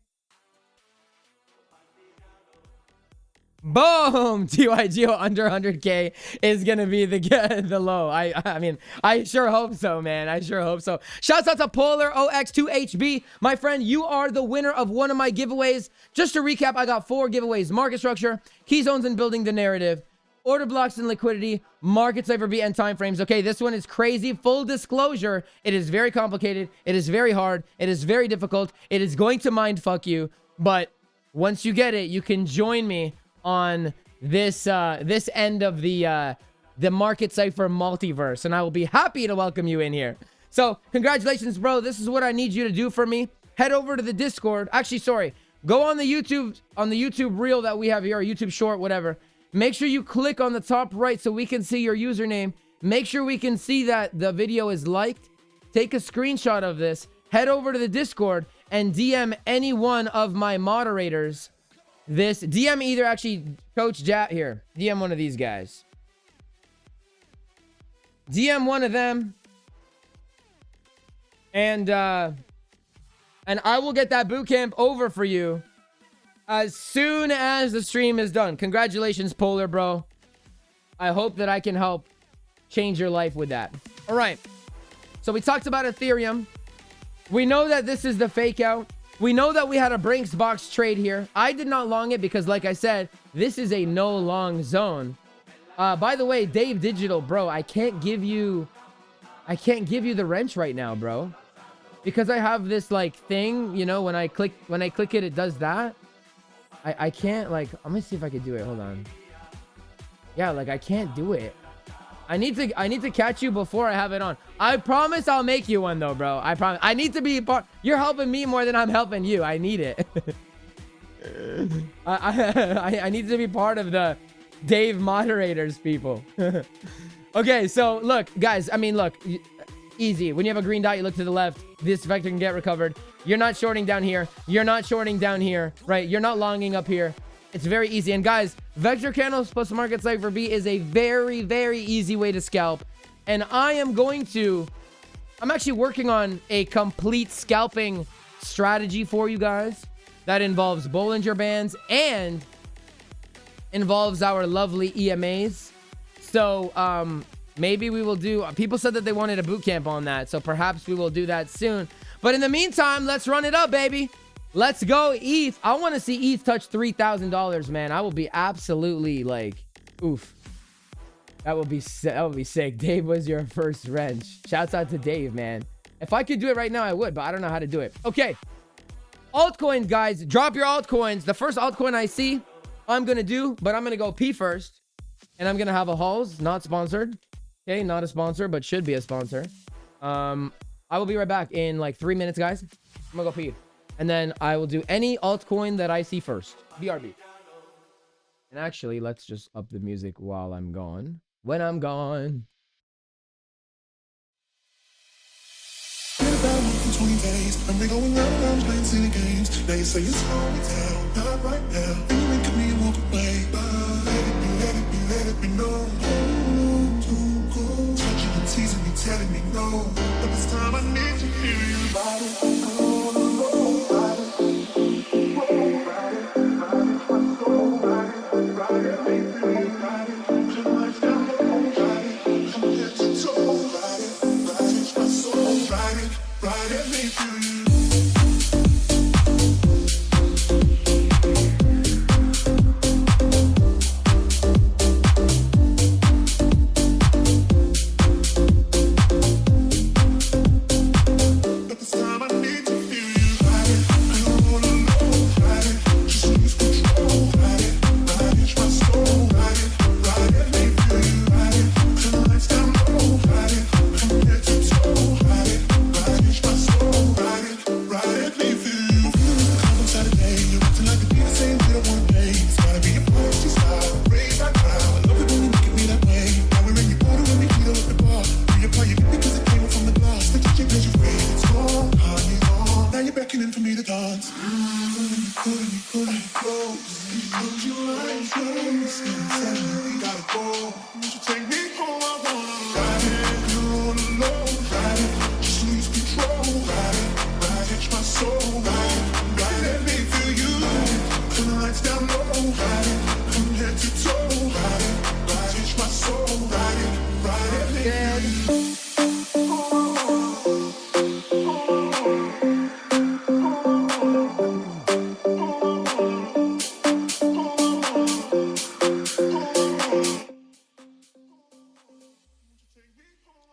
Boom! TYGO under 100K is gonna be the low. I mean, I sure hope so, man. I sure hope so. Shouts out to Polar OX2HB. My friend, you are the winner of one of my giveaways. Just to recap, I got 4 giveaways. Market structure, key zones and building the narrative, order blocks and liquidity, market cipher B and timeframes. Okay, this one is crazy. Full disclosure, it is very complicated. It is very hard. It is very difficult. It is going to mindfuck you. But once you get it, you can join me on this end of the market cipher multiverse, and I will be happy to welcome you in here. So congratulations, bro. This is what I need you to do for me. Head over to the Discord. Actually, sorry, go on the YouTube reel that we have here, or YouTube short, whatever. Make sure you click on the top right so we can see your username. Make sure we can see that the video is liked. Take a screenshot of this, head over to the Discord, and DM any one of my moderators this. DM either, actually, Coach Jat here. DM one of these guys. DM one of them. And I will get that bootcamp over for you as soon as the stream is done. Congratulations, Polar, bro. I hope that I can help change your life with that. All right. So we talked about Ethereum. We know that this is the fake out. We know that we had a Brinks box trade here. I did not long it because, like I said, this is a no long zone. By the way, Dave Digital, bro, I can't give you the wrench right now, bro, because I have this like thing, you know, when I click it, it does that. I can't, like, I'm gonna see if I can do it. Hold on. Yeah, like I can't do it. I need to catch you before I have it on. I promise I'll make you one though, bro. I promise. I need to be part. You're helping me more than I'm helping you. I need it. I need to be part of the Dave moderators, people. Okay, so look, guys. I mean, look, easy. When you have a green dot, you look to the left. This vector can get recovered. You're not shorting down here. You're not shorting down here, right? You're not longing up here. It's very easy. And guys, vector candles plus market cipher B is a very, very easy way to scalp. And I'm actually working on a complete scalping strategy for you guys that involves Bollinger Bands and involves our lovely EMAs. So maybe we will do, people said that they wanted a boot camp on that, so perhaps we will do that soon. But in the meantime, let's run it up, baby. Let's go ETH. I want to see ETH touch $3,000, man. I will be absolutely like, oof. That would be sick. Dave was your first wrench. Shouts out to Dave, man. If I could do it right now, I would, but I don't know how to do it. Okay. Altcoins, guys. Drop your altcoins. The first altcoin I see, I'm going to do, but I'm going to go P first. And I'm going to have a Halls, not sponsored. Okay, not a sponsor, but should be a sponsor. I will be right back in like 3 minutes, guys. I'm going to go P. And then I will do any altcoin that I see first. BRB. And actually, let's just up the music while I'm gone. When I'm gone. About 20 days, I've been going around playing silly games. Now you say it's slowing down, not right now. And you look at me and walk away. But let it be known. Too cool. Touching and teasing me, telling me no. But this time I need to hear you. Ride it, ride it, make you.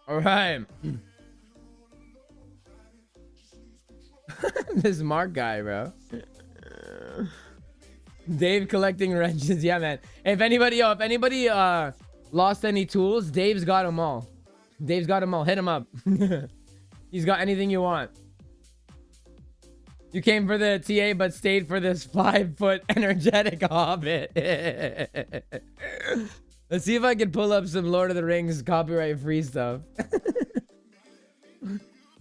All right. This Mark guy, bro. Dave collecting wrenches. Yeah, man. If anybody lost any tools, Dave's got them all. Dave's got them all. Hit him up. He's got anything you want. You came for the TA, but stayed for this 5-foot energetic hobbit. Let's see if I can pull up some Lord of the Rings copyright free stuff.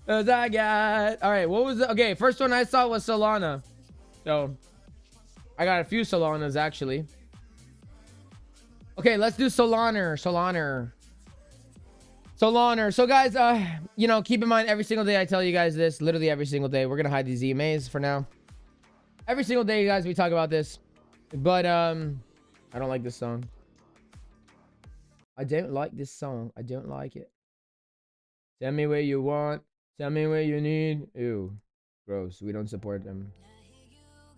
As I got. All right, what was the okay? First one I saw was Solana. So I got a few Solanas actually. Okay, let's do Solana. So guys, you know, keep in mind every single day I tell you guys this, literally every single day. We're gonna hide these EMAs for now. Every single day, guys, we talk about this. But I don't like this song. I don't like this song. I don't like it. Tell me where you want. Tell me where you need. Ew. Gross. We don't support them.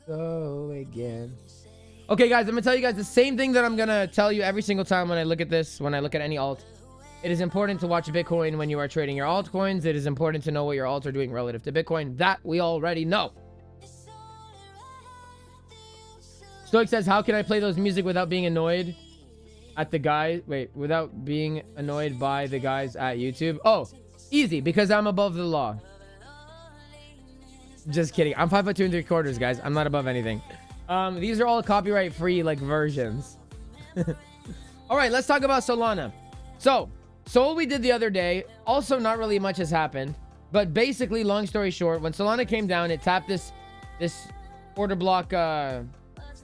Go again. Okay, guys, I'm gonna tell you guys the same thing that I'm gonna tell you every single time when I look at this, when I look at any alt. It is important to watch Bitcoin when you are trading your altcoins. It is important to know what your alts are doing relative to Bitcoin. That we already know. Stoic says, how can I play those music without being annoyed at the guy? Wait, without being annoyed by the guys at YouTube? Oh, easy, because I'm above the law. Just kidding. I'm 5'2" 3/4, guys. I'm not above anything. These are all copyright free like versions. All right, let's talk about Solana. So what we did the other day, also not really much has happened, but basically, long story short, when Solana came down, it tapped this order block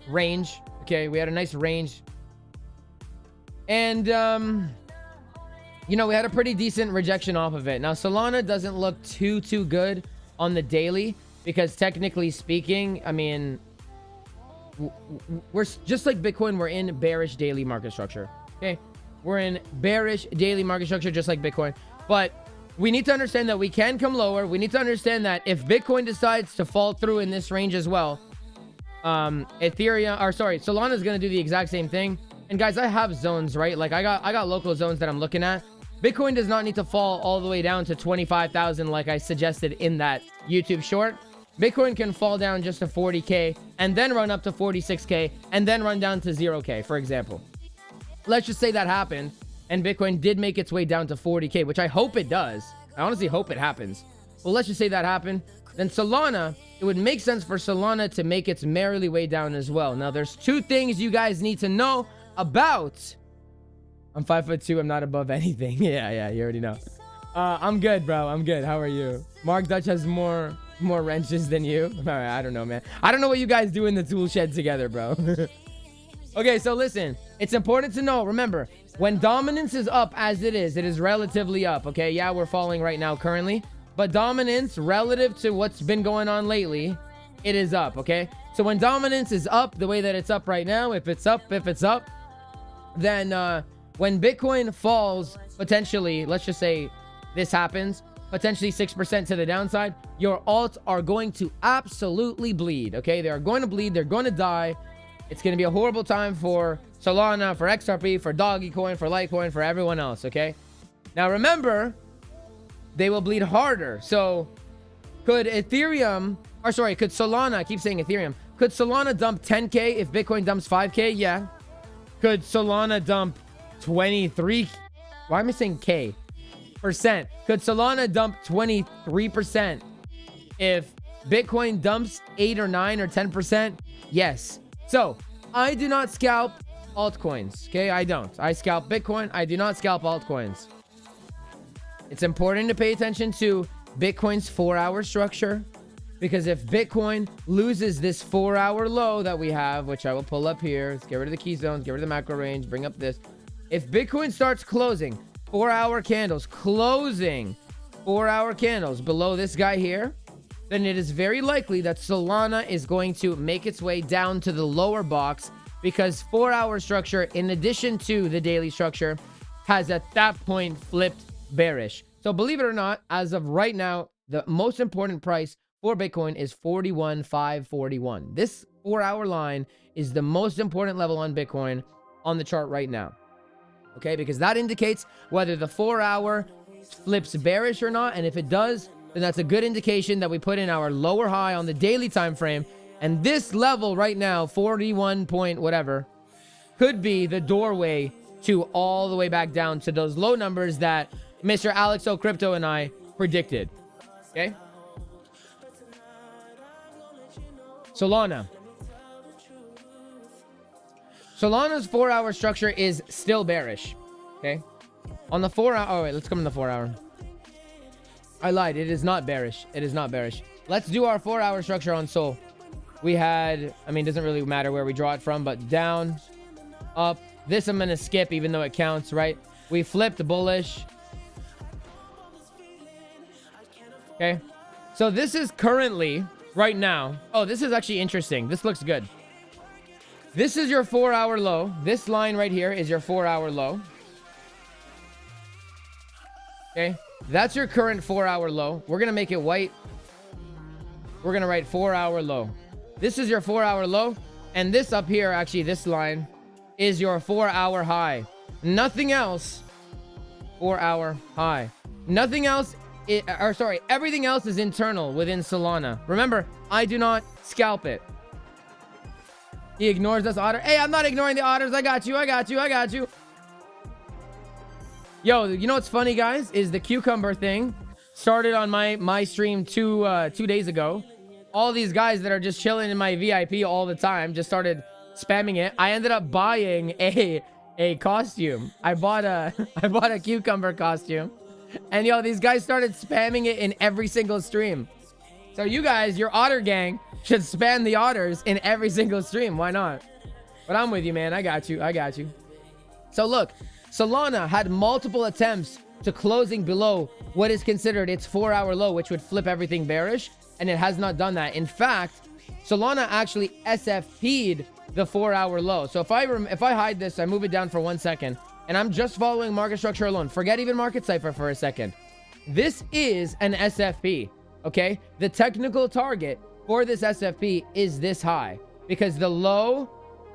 range. Okay, we had a nice range, and you know, we had a pretty decent rejection off of it. Now Solana doesn't look too good on the daily. because technically speaking, I mean, we're just like Bitcoin, we're in bearish daily market structure. Okay, we're in bearish daily market structure just like Bitcoin, but we need to understand that we can come lower. We need to understand that if Bitcoin decides to fall through in this range as well, Solana is going to do the exact same thing. And guys, I have zones, right? Like I got local zones that I'm looking at. Bitcoin does not need to fall all the way down to 25,000 like I suggested in that YouTube short. Bitcoin can fall down just to 40K and then run up to 46K and then run down to 0K, for example. Let's just say that happened and Bitcoin did make its way down to 40K, which I hope it does. I honestly hope it happens. Well, let's just say that happened. Then Solana, it would make sense for Solana to make its merrily way down as well. Now, there's two things you guys need to know about. I'm 5'2". I'm not above anything. Yeah, you already know. I'm good, bro. I'm good. How are you? Mark Dutch has more wrenches than you. All right, I don't know, man. I don't know what you guys do in the tool shed together, bro. Okay, so listen. It's important to know. Remember, when dominance is up as it is relatively up. Okay, yeah, we're falling right now currently. But dominance relative to what's been going on lately, it is up, okay? So when dominance is up the way that it's up right now, if it's up, then when Bitcoin falls, potentially, let's just say this happens, potentially 6% to the downside, your alts are going to absolutely bleed, okay? They are going to bleed. They're going to die. It's going to be a horrible time for Solana, for XRP, for Dogecoin, for Litecoin, for everyone else, okay? Now, remember, they will bleed harder. So could Solana, I keep saying Ethereum. Could Solana dump 10K if Bitcoin dumps 5K? Yeah. Could Solana dump 23? Why am I saying K? Percent. Could Solana dump 23% if Bitcoin dumps 8 or 9 or 10%? Yes. So I do not scalp altcoins. Okay, I don't. I scalp Bitcoin. I do not scalp altcoins. It's important to pay attention to Bitcoin's 4-hour structure, because if Bitcoin loses this 4-hour low that we have, which I will pull up here, let's get rid of the key zones, get rid of the macro range, bring up this. If Bitcoin starts closing 4-hour candles, below this guy here, then it is very likely that Solana is going to make its way down to the lower box, because 4-hour structure, in addition to the daily structure, has at that point flipped bearish. So believe it or not, as of right now, the most important price for Bitcoin is 41,541. This 4-hour line is the most important level on Bitcoin on the chart right now. Okay, because that indicates whether the 4-hour flips bearish or not. And if it does, then that's a good indication that we put in our lower high on the daily time frame. And this level right now, 41 point whatever, could be the doorway to all the way back down to those low numbers that Mr. Alex O Crypto and I predicted. Okay. Solana's 4-hour structure is still bearish. Okay. On the 4-hour, oh wait, let's come in the 4-hour. I lied. It is not bearish. It is not bearish. Let's do our 4-hour structure on Sol. We had, I mean, it doesn't really matter where we draw it from, but down, up. This I'm going to skip even though it counts, right? We flipped bullish. Okay. So this is currently, right now. Oh, this is actually interesting. This looks good. This is your 4-hour low. This line right here is your 4-hour low. Okay. That's your current 4-hour low. We're going to make it white. We're going to write 4-hour low. This is your 4-hour low. And this up here, actually, this line is your 4-hour high. Nothing else. 4-hour high. Nothing else. Everything else is internal within Solana. Remember, I do not scalp it. He ignores us, Otter. Hey, I'm not ignoring the Otters. I got you. Yo, you know what's funny, guys? Is the cucumber thing started on my stream 2 days ago. All these guys that are just chilling in my VIP all the time just started spamming it. I ended up buying a costume. I bought a cucumber costume. And yo, these guys started spamming it in every single stream. So you guys, your Otter gang, should spam the Otters in every single stream. Why not? But I'm with you, man. I got you. So look, Solana had multiple attempts to closing below what is considered its 4-hour low, which would flip everything bearish. and it has not done that. In fact, Solana actually SFP'd the 4-hour low. So if I hide this, I move it down for 1 second, and I'm just following market structure alone. Forget even market Cipher for a second. This is an SFP, okay? The technical target for this SFP is this high, because the low,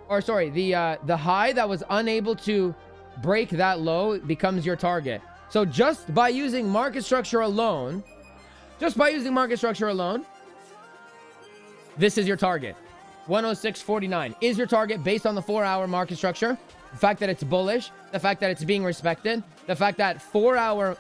or sorry, the high that was unable to break that low becomes your target. So just by using market structure alone, this is your target. 106.49 is your target based on the 4-hour market structure. The fact that it's bullish, the fact that it's being respected, the fact that 4-hour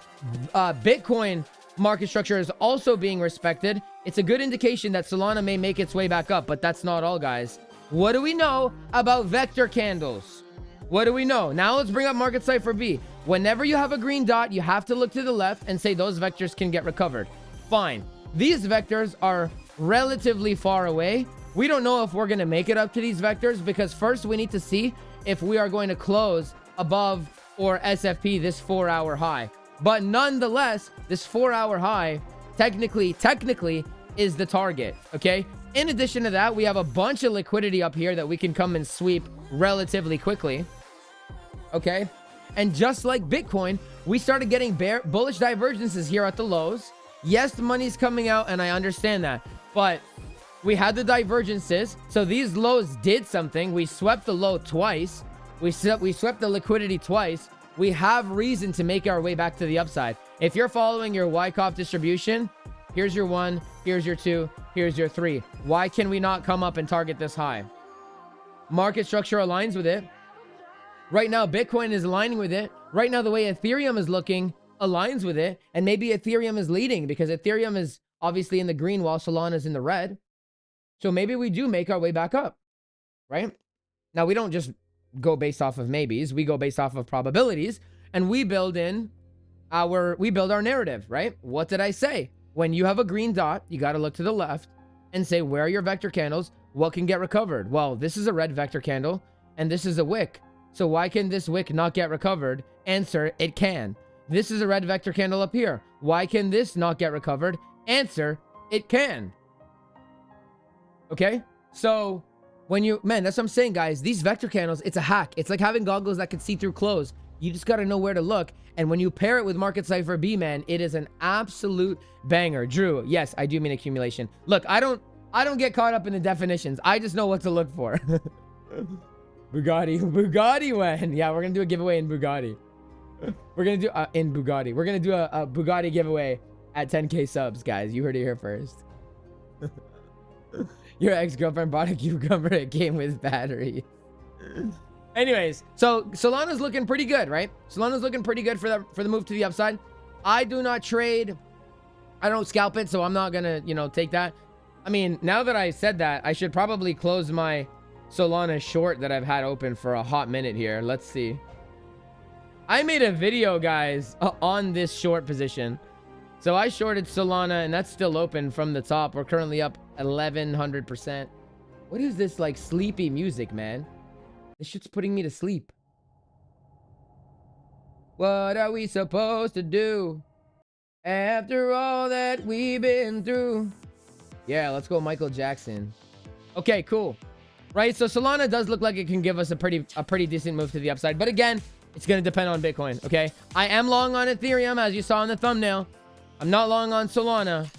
Bitcoin market structure is also being respected. It's a good indication that Solana may make its way back up, but that's not all, guys. What do we know about vector candles? What do we know? Now let's bring up market Cipher B. Whenever you have a green dot, you have to look to the left and say those vectors can get recovered. Fine. These vectors are relatively far away. We don't know if we're going to make it up to these vectors, because first we need to see if we are going to close above or SFP this 4-hour high. But nonetheless, this 4-hour high technically is the target, okay? In addition to that, we have a bunch of liquidity up here that we can come and sweep relatively quickly, okay? And just like Bitcoin, we started getting bullish divergences here at the lows. Yes, the money's coming out, and I understand that, but we had the divergences, so these lows did something. We swept the low twice. We swept the liquidity twice. We have reason to make our way back to the upside. If you're following your Wyckoff distribution, here's your 1, here's your 2, here's your 3. Why can we not come up and target this high? Market structure aligns with it. Right now, Bitcoin is aligning with it. Right now, the way Ethereum is looking aligns with it. And maybe Ethereum is leading, because Ethereum is obviously in the green while Solana is in the red. So maybe we do make our way back up, right? Now, we don't just go based off of maybes. We go based off of probabilities, and we build our narrative, right? What did I say? When you have a green dot, you got to look to the left and say, where are your vector candles? What can get recovered? Well, this is a red vector candle, and this is a wick. So why can this wick not get recovered? Answer, it can. This is a red vector candle up here. Why can this not get recovered? Answer, it can. Okay, so man, that's what I'm saying, guys. These vector candles, it's a hack. It's like having goggles that can see through clothes. You just got to know where to look. And when you pair it with market Cipher B, man, it is an absolute banger. Drew, yes, I do mean accumulation. Look, I don't get caught up in the definitions. I just know what to look for. Bugatti when? Yeah, we're going to do a giveaway in Bugatti. We're going to do in Bugatti. We're going to do a Bugatti giveaway at 10K subs, guys. You heard it here first. Your ex-girlfriend bought a cucumber. It came with battery. Anyways, so Solana's looking pretty good, right? Solana's looking pretty good for the move to the upside. I do not trade. I don't scalp it, so I'm not gonna, take that. I mean, now that I said that, I should probably close my Solana short that I've had open for a hot minute here. Let's see. I made a video, guys, on this short position. So I shorted Solana, and that's still open from the top. We're currently up 1,100%. What is this, like, sleepy music, man? This shit's putting me to sleep. What are we supposed to do after all that we've been through? Yeah, let's go Michael Jackson. Okay, cool. Right, so Solana does look like it can give us a pretty decent move to the upside. But again, it's going to depend on Bitcoin, okay? I am long on Ethereum, as you saw in the thumbnail. I'm not long on Solana.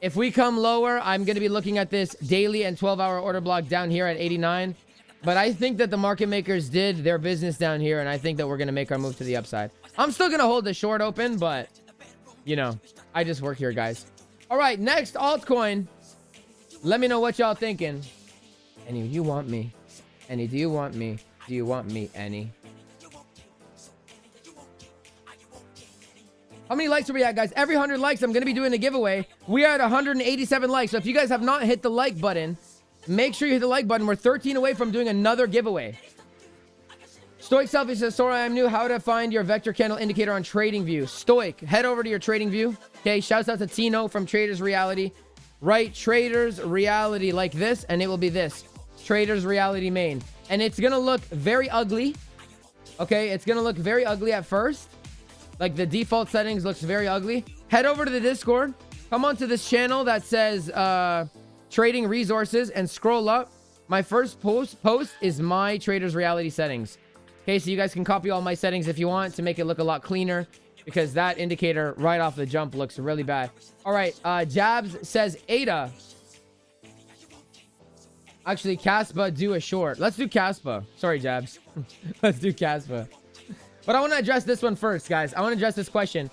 If we come lower, I'm going to be looking at this daily and 12-hour order block down here at 89. But I think that the market makers did their business down here, and I think that we're going to make our move to the upside. I'm still going to hold the short open, but, I just work here, guys. All right, next altcoin. Let me know what y'all thinking. Any, you want me? Any, do you want me? Do you want me, Any? How many likes are we at, guys? Every 100 likes, I'm going to be doing a giveaway. We are at 187 likes. So if you guys have not hit the like button, make sure you hit the like button. We're 13 away from doing another giveaway. Stoic Selfie says, Sora, I'm new. How to find your vector candle indicator on TradingView. Stoic, head over to your TradingView. Okay, shouts out to Tino from Traders Reality. Write Traders Reality like this, and it will be this. Traders Reality main. And it's going to look very ugly. Okay, it's going to look very ugly at first. Like the default settings looks very ugly. Head over to the Discord. come onto this channel that says trading resources and scroll up. My first post is my trader's reality settings. Okay, so you guys can copy all my settings if you want to make it look a lot cleaner, because that indicator right off the jump looks really bad. All right, Jabs says ADA. Actually, Caspa, do a short. Let's do Caspa. Sorry, Jabs. Let's do Caspa. But I want to address this one first, guys. I want to address this question.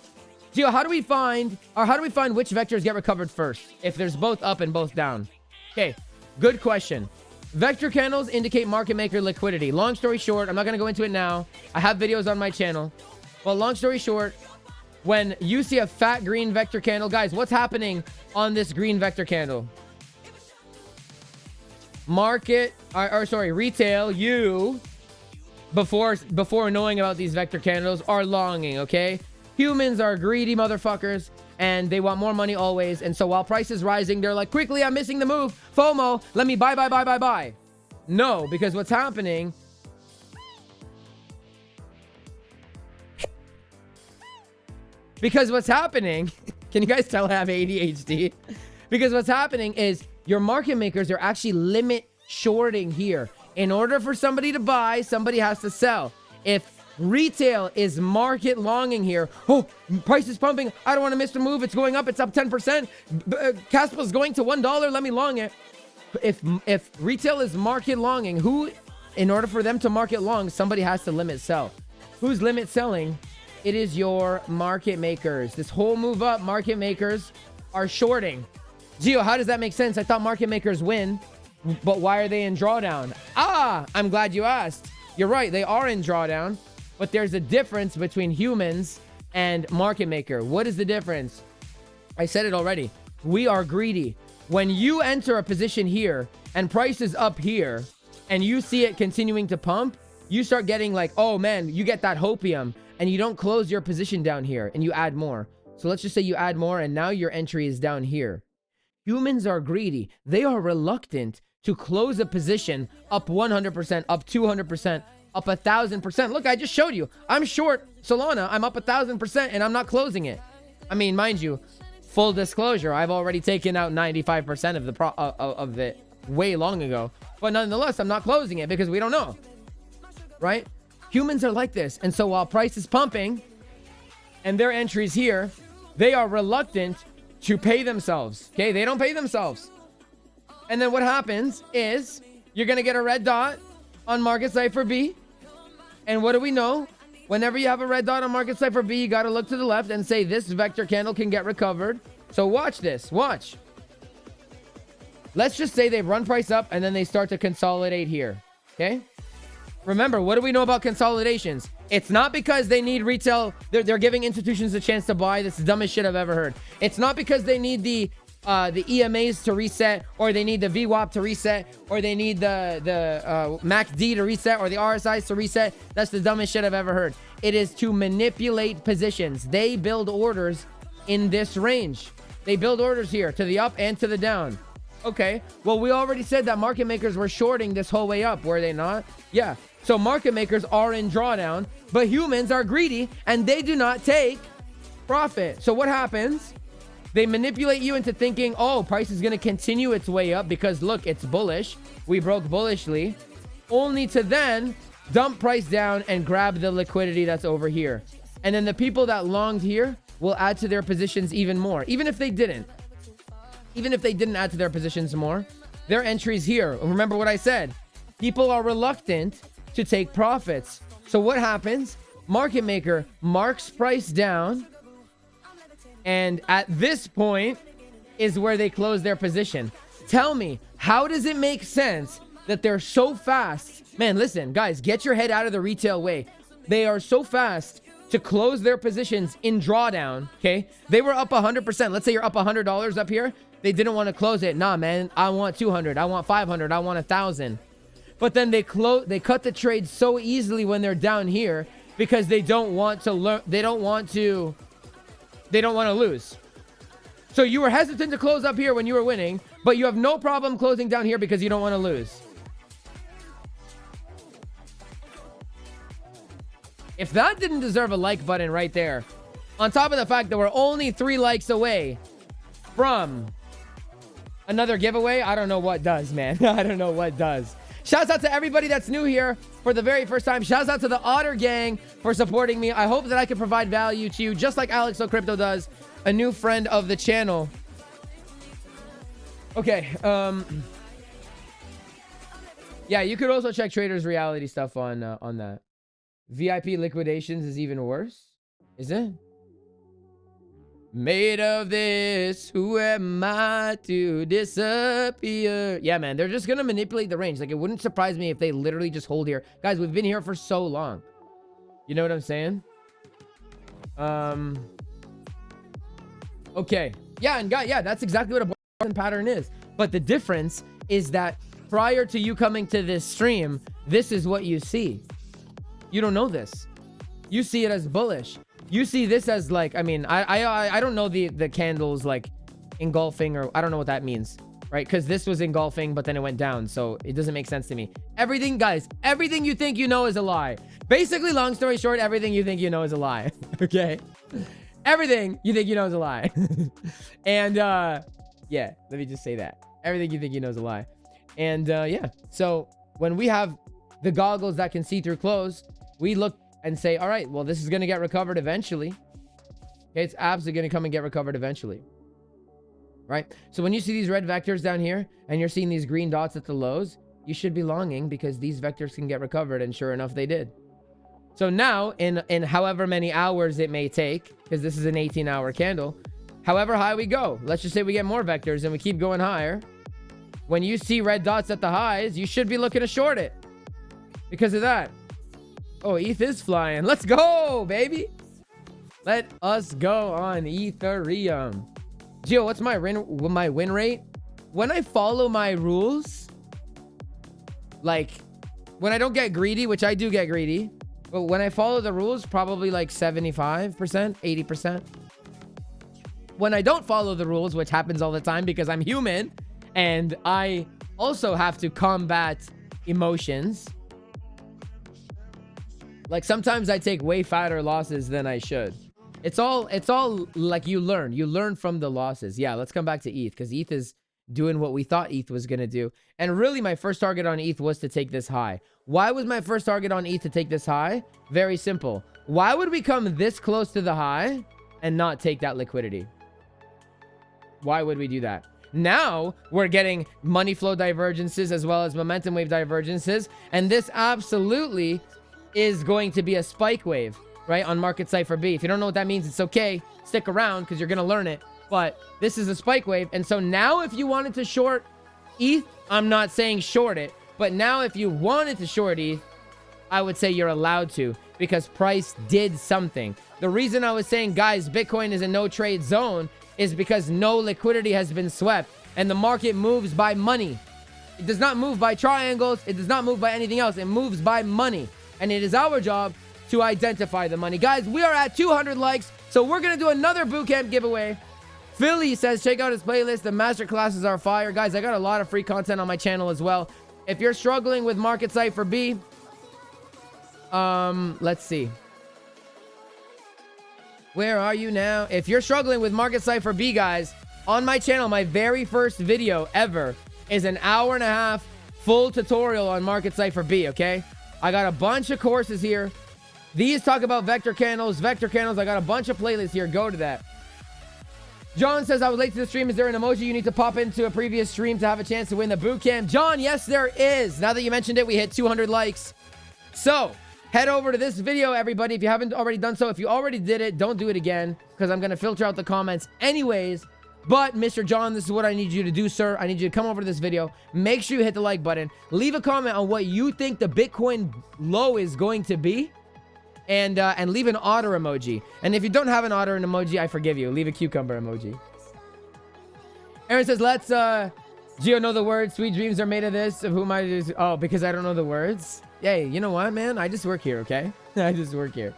Gio, how do we find which vectors get recovered first if there's both up and both down? Okay, good question. Vector candles indicate market maker liquidity. Long story short, I'm not going to go into it now. I have videos on my channel. Well, long story short, when you see a fat green vector candle, guys, what's happening on this green vector candle? Retail, you, before knowing about these vector candles, are longing, okay? Humans are greedy motherfuckers, and they want more money always. And so while price is rising, they're like, quickly, I'm missing the move. FOMO, let me buy. No, because what's happening... Can you guys tell I have ADHD? Because what's happening is your market makers are actually limit shorting here. In order for somebody to buy, somebody has to sell. If retail is market longing here, oh, price is pumping, I don't want to miss the move, it's going up, it's up 10%, Caspa's going to $1, let me long it. If retail is market longing, in order for them to market long, somebody has to limit sell. Who's limit selling? It is your market makers. This whole move up, market makers are shorting. Gio, how does that make sense? I thought market makers win, but why are they in drawdown? I'm glad you asked. You're right, they are in drawdown, but there's a difference between humans and market maker. What is the difference? I said it already. We are greedy. When you enter a position here and price is up here and you see it continuing to pump, you start getting like, oh man, you get that hopium, and you don't close your position down here and you add more. So let's just say you add more and now your entry is down here. Humans are greedy. They are reluctant to close a position up 100%, up 200%, up 1,000%. Look, I just showed you. I'm short Solana. I'm up 1,000% and I'm not closing it. I mean, mind you, full disclosure, I've already taken out 95% of it way long ago. But nonetheless, I'm not closing it because we don't know, right? Humans are like this. And so while price is pumping and their entries here, they are reluctant to pay themselves. Okay, they don't pay themselves. And then what happens is you're going to get a red dot on Market Cipher B. And what do we know? Whenever you have a red dot on Market Cipher B, you got to look to the left and say this vector candle can get recovered. So watch this. Watch. Let's just say they run price up and then they start to consolidate here. Okay? Remember, what do we know about consolidations? It's not because they need retail. They're giving institutions a chance to buy. This is the dumbest shit I've ever heard. It's not because they need the EMAs to reset, or they need the VWAP to reset, or they need the MACD to reset, or the RSIs to reset. That's the dumbest shit I've ever heard. It is to manipulate positions. They build orders in this range. They build orders here to the up and to the down. Okay, well, we already said that market makers were shorting this whole way up, were they not? Yeah. So market makers are in drawdown, but humans are greedy and they do not take profit. So what happens? They manipulate you into thinking, oh, price is going to continue its way up because look, it's bullish. We broke bullishly, only to then dump price down and grab the liquidity that's over here. And then the people that longed here will add to their positions even more. Even if they didn't add to their positions more, their entries here. Remember what I said. People are reluctant to take profits. So what happens? Market maker marks price down. And at this point is where they close their position. Tell me, how does it make sense that they're so fast? Man, listen, guys, get your head out of the retail way. They are so fast to close their positions in drawdown, okay? They were up 100%. Let's say you're up $100 up here. They didn't want to close it. Nah, man, I want 200. I want 500. I want 1,000. But then they cut the trade so easily when they're down here because they don't want to learn. They don't want to lose. So you were hesitant to close up here when you were winning, but you have no problem closing down here because you don't want to lose. If that didn't deserve a like button right there, on top of the fact that we're only 3 likes away from another giveaway, I don't know what does, man. I don't know what does. Shouts out to everybody that's new here for the very first time. Shouts out to the Otter Gang for supporting me. I hope that I can provide value to you, just like Alex Crypto does, a new friend of the channel. Okay. Yeah, you could also check Traders Reality stuff on that. VIP liquidations is even worse. Is it? Made of this, who am I to disappear? Yeah, man, they're just gonna manipulate the range. Like, it wouldn't surprise me if they literally just hold here. Guys, we've been here for so long. You know what I'm saying? Okay. Yeah, and yeah, that's exactly what a Barton pattern is. But the difference is that prior to you coming to this stream, this is what you see. You don't know this. You see it as bullish. You see this as like, I mean, I don't know the candles like engulfing, or I don't know what that means, right? Because this was engulfing, but then it went down. So it doesn't make sense to me. Everything, guys, everything you think you know is a lie. Basically, long story short, everything you think you know is a lie. Okay? Everything you think you know is a lie. And yeah, let me just say that. Everything you think you know is a lie. And yeah, so when we have the goggles that can see through close, we look and say, all right, well, this is going to get recovered eventually. Okay, it's absolutely going to come and get recovered eventually. Right? So when you see these red vectors down here and you're seeing these green dots at the lows, you should be longing because these vectors can get recovered. And sure enough, they did. So now in however many hours it may take, because this is an 18-hour candle, however high we go, let's just say we get more vectors and we keep going higher. When you see red dots at the highs, you should be looking to short it because of that. Oh, ETH is flying. Let's go, baby. Let us go on Ethereum. Gio, what's my win rate? When I follow my rules, like when I don't get greedy, which I do get greedy, but when I follow the rules, probably like 75%, 80%. When I don't follow the rules, which happens all the time because I'm human and I also have to combat emotions. Like sometimes I take way fatter losses than I should. It's all like you learn from the losses. Yeah, let's come back to ETH because ETH is doing what we thought ETH was going to do. And really my first target on ETH was to take this high. Why was my first target on ETH to take this high? Very simple. Why would we come this close to the high and not take that liquidity? Why would we do that? Now we're getting money flow divergences as well as momentum wave divergences. And this absolutely is going to be a spike wave, right? On market Cipher B. If you don't know what that means, it's okay. Stick around because you're going to learn it. But this is a spike wave. And so now if you wanted to short ETH, I'm not saying short it. But now if you wanted to short ETH, I would say you're allowed to because price did something. The reason I was saying, guys, Bitcoin is a no trade zone is because no liquidity has been swept. And the market moves by money. It does not move by triangles. It does not move by anything else. It moves by money. And it is our job to identify the money. Guys, we are at 200 likes. So we're going to do another bootcamp giveaway. Philly says, check out his playlist. The master classes are fire. Guys, I got a lot of free content on my channel as well. If you're struggling with market Cipher B, let's see. Where are you now? If you're struggling with market Cipher B, guys, on my channel, my very first video ever is an hour and a half full tutorial on market Cipher B, okay? I got a bunch of courses here. These talk about vector candles. I got a bunch of playlists here. Go to that. John says, I was late to the stream. Is there an emoji you need to pop into a previous stream to have a chance to win the boot camp? John, yes, there is. Now that you mentioned it, we hit 200 likes. So head over to this video, everybody. If you haven't already done so, if you already did it, don't do it again because I'm going to filter out the comments anyways. But Mr. John, this is what I need you to do, sir. I need you to come over to this video. Make sure you hit the like button. Leave a comment on what you think the Bitcoin low is going to be. And leave an otter emoji. And if you don't have an otter emoji, I forgive you. Leave a cucumber emoji. Aaron says, let's Gio know the words. Sweet dreams are made of this. Of whom I just... Oh, because I don't know the words? Yay, you know what, man? I just work here, okay? I just work here.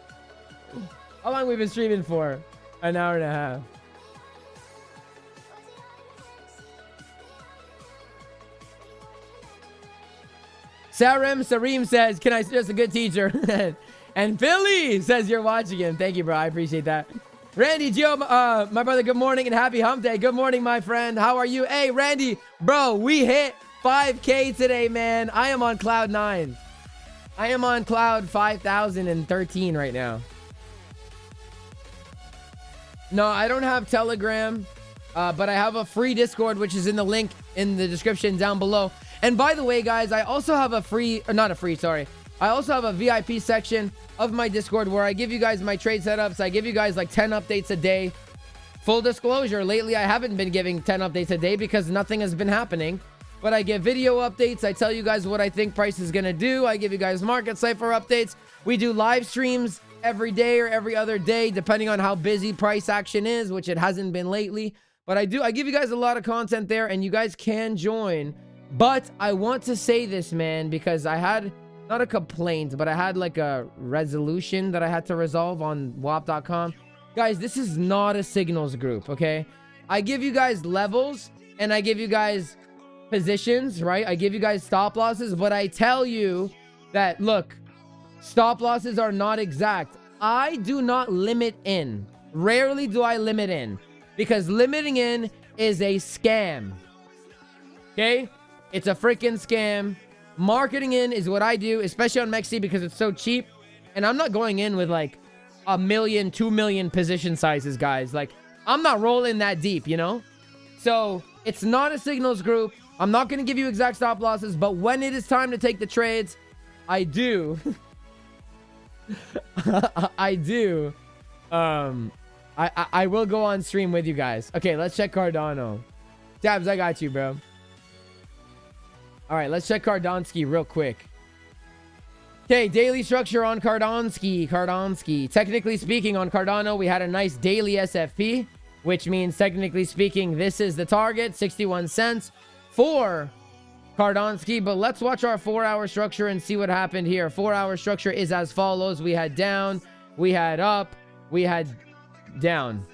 How long we been streaming for? An hour and a half. Sareem says, can I suggest a good teacher? And Philly says you're watching him. Thank you, bro. I appreciate that. Randy Gio, my brother, good morning and happy hump day. Good morning, my friend. How are you? Hey, Randy, bro, we hit 5K today, man. I am on cloud 9. I am on cloud 5,013 right now. No, I don't have Telegram, but I have a free Discord, which is in the link in the description down below. And by the way, guys, I also have I also have a VIP section of my Discord where I give you guys my trade setups. I give you guys like 10 updates a day. Full disclosure, lately I haven't been giving 10 updates a day because nothing has been happening. But I give video updates. I tell you guys what I think price is going to do. I give you guys market cipher updates. We do live streams every day or every other day, depending on how busy price action is, which it hasn't been lately. But I give you guys a lot of content there, and you guys can join. But I want to say this, man, because I had not a complaint, but I had like a resolution that I had to resolve on WAP.com. Guys, this is not a signals group, okay? I give you guys levels and I give you guys positions, right? I give you guys stop losses, but I tell you that, look, stop losses are not exact. I do not limit in. Rarely do I limit in, because limiting in is a scam. Okay? It's a freaking scam. Marketing in is what I do, especially on Mexi, because it's so cheap. And I'm not going in with like 1 million, 2 million position sizes, guys. Like, I'm not rolling that deep, you know? So it's not a signals group. I'm not going to give you exact stop losses, but when it is time to take the trades, I do. I do. I will go on stream with you guys. Okay, let's check Cardano. Tabs, I got you, bro. All right, let's check Cardonsky real quick. Okay, daily structure on Cardonsky. Technically speaking, on Cardano, we had a nice daily SFP, which means technically speaking, this is the target, 61 cents for Cardonsky. But let's watch our 4-hour structure and see what happened here. 4-hour structure is as follows. We had down, we had up, we had down.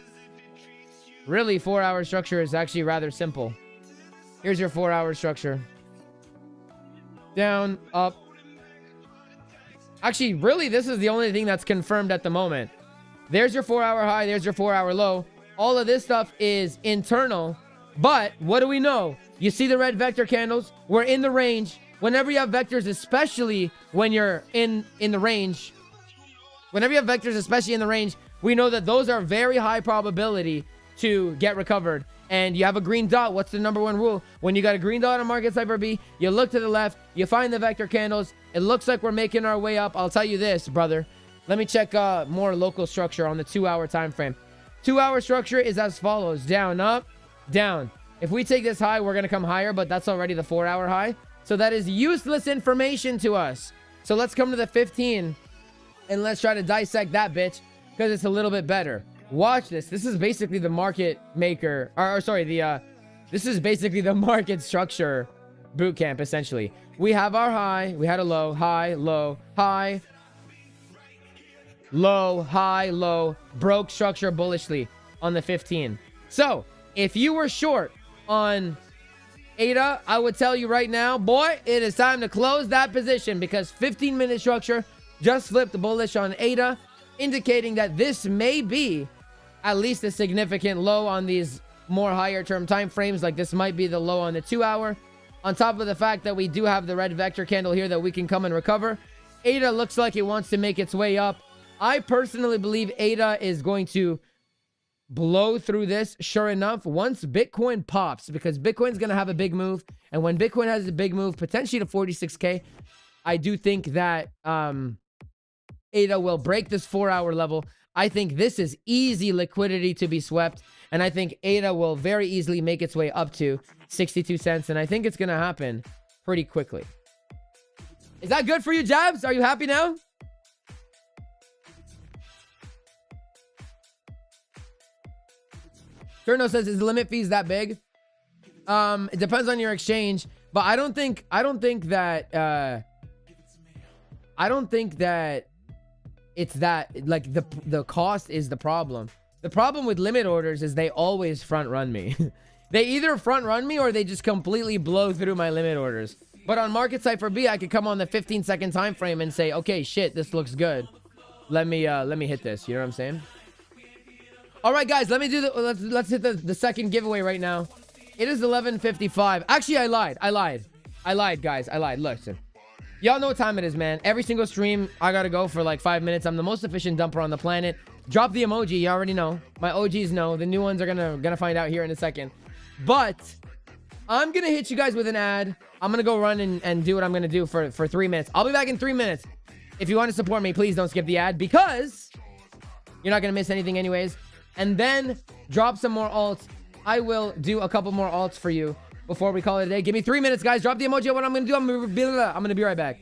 Really, 4-hour structure is actually rather simple. Here's your 4-hour structure. Down, up. Actually, really, this is the only thing that's confirmed at the moment. There's your 4-hour high. There's your 4-hour low. All of this stuff is internal. But what do we know? You see the red vector candles? We're in the range. Whenever you have vectors, especially when you're in the range. Whenever you have vectors, especially in the range, we know that those are very high probability to get recovered. And you have a green dot. What's the number one rule? When you got a green dot on Market Cipher B, you look to the left, you find the vector candles. It looks like we're making our way up. I'll tell you this, brother. Let me check more local structure on the 2-hour time frame. 2-hour structure is as follows. Down, up, down. If we take this high, we're going to come higher, but that's already the 4-hour high. So that is useless information to us. So let's come to the 15 and let's try to dissect that bitch, because it's a little bit better. Watch this. This is basically the market maker, this is basically the market structure boot camp, essentially. We have our high, we had a low, high, low, high, low, high, low, broke structure bullishly on the 15. So if you were short on ADA, I would tell you right now, boy, it is time to close that position, because 15-minute structure just flipped bullish on ADA, indicating that this may be at least a significant low on these more higher term time frames. Like, this might be the low on the 2-hour, on top of the fact that we do have the red vector candle here that we can come and recover. ADA looks like it wants to make its way up. I personally believe ADA is going to blow through this, sure enough, once Bitcoin pops, because Bitcoin's going to have a big move. And when Bitcoin has a big move, potentially to 46K, I do think that ADA will break this 4-hour level. I think this is easy liquidity to be swept. And I think ADA will very easily make its way up to 62 cents. And I think it's going to happen pretty quickly. Is that good for you, Jabs? Are you happy now? Turno says, is the limit fees that big? It depends on your exchange, but I don't think that it's that, like, the cost is the problem. The problem with limit orders is they always front run me. They either front run me or they just completely blow through my limit orders. But on Market Cipher B, I could come on the 15-second time frame and say, okay, shit, this looks good. Let me hit this. You know what I'm saying? All right, guys, let me do the let's hit the second giveaway right now. It is 11:55. Actually, I lied, guys. I lied. Listen, y'all know what time it is, man. Every single stream, I gotta go for like 5 minutes. I'm the most efficient dumper on the planet. Drop the emoji. You already know. My OGs know. The new ones are gonna find out here in a second. But I'm gonna hit you guys with an ad. I'm gonna go run and do what I'm gonna do for 3 minutes. I'll be back in 3 minutes. If you want to support me, please don't skip the ad because you're not gonna miss anything anyways. And then drop some more alts. I will do a couple more alts for you before we call it a day. Give me 3 minutes, guys. Drop the emoji of what I'm gonna do. I'm gonna be right back.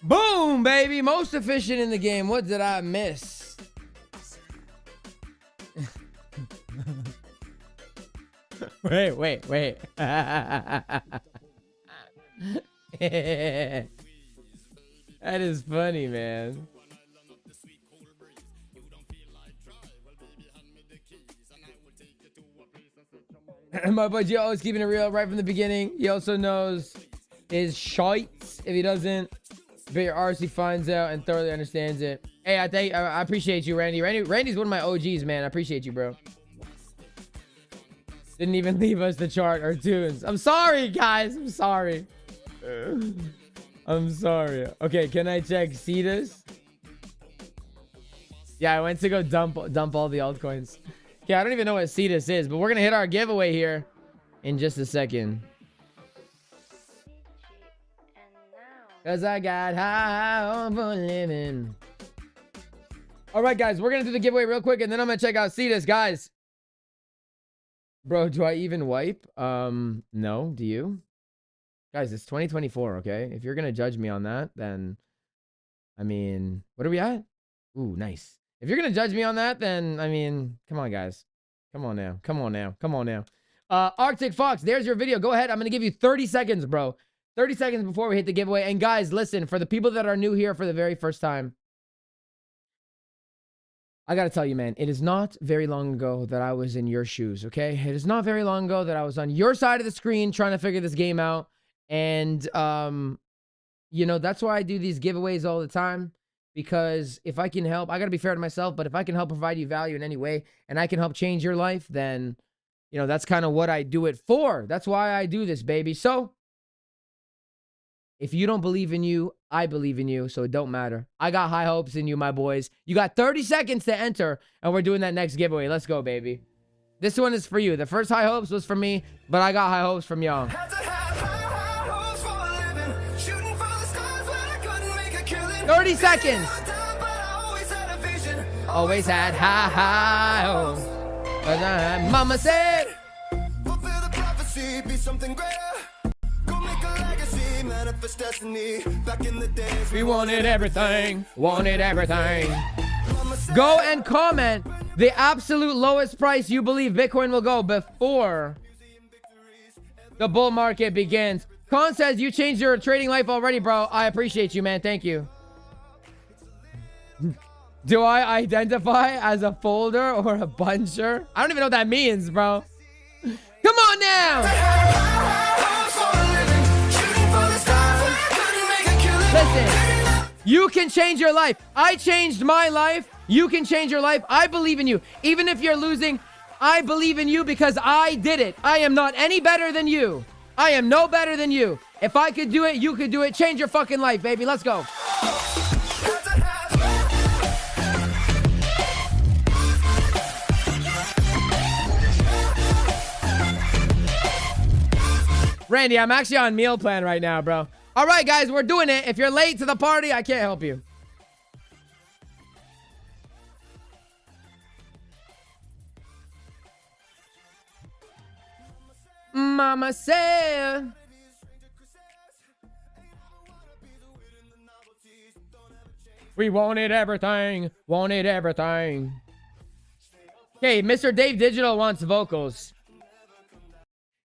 Boom, baby. Most efficient in the game. What did I miss? wait. That is funny, man. My boy Gio always keeping it real right from the beginning. He also knows his shites if he doesn't. But your RC finds out and thoroughly understands it. Hey, I appreciate you, Randy. Randy's one of my OGs, man. I appreciate you, bro. Didn't even leave us the chart or tunes. I'm sorry, guys. I'm sorry. I'm sorry. Okay, can I check Cetus? Yeah, I went to go dump all the altcoins. Yeah, I don't even know what Cetus is, but we're gonna hit our giveaway here in just a second. Cause I got high for living. All right, guys, we're gonna do the giveaway real quick, and then I'm gonna check out Cetus, guys. Bro, do I even wipe? No. Do you? Guys, it's 2024, okay? If you're gonna judge me on that, then I mean, what are we at? Ooh, nice. If you're gonna judge me on that, then I mean, come on, guys. Come on now. Arctic Fox, there's your video. Go ahead. I'm gonna give you 30 seconds, bro. 30 seconds before we hit the giveaway. And guys, listen, for the people that are new here for the very first time, I gotta tell you, man, it is not very long ago that I was in your shoes, okay? It is not very long ago that I was on your side of the screen trying to figure this game out. And, you know, that's why I do these giveaways all the time. Because if I can help, I gotta be fair to myself, but if I can help provide you value in any way and I can help change your life, then, you know, that's kind of what I do it for. That's why I do this, baby. So, if you don't believe in you, I believe in you, so it don't matter. I got high hopes in you, my boys. You got 30 seconds to enter, and we're doing that next giveaway. Let's go, baby. This one is for you. The first high hopes was for me, but I got high hopes from y'all. 30 seconds. Always had high hopes. Mama said. We wanted everything. Wanted everything. Go and comment the absolute lowest price you believe Bitcoin will go before the bull market begins. Con says you changed your trading life already, bro. I appreciate you, man. Thank you. Do I identify as a folder or a buncher? I don't even know what that means, bro. Come on now. Listen, you can change your life. I changed my life. You can change your life. I believe in you. Even if you're losing, I believe in you because I did it. I am not any better than you. I am no better than you. If I could do it, you could do it. Change your fucking life, baby. Let's go. Randy, I'm actually on meal plan right now, bro. All right, guys, we're doing it. If you're late to the party, I can't help you. Mama said. We wanted everything. Wanted everything. Okay, Mr. Dave Digital wants vocals.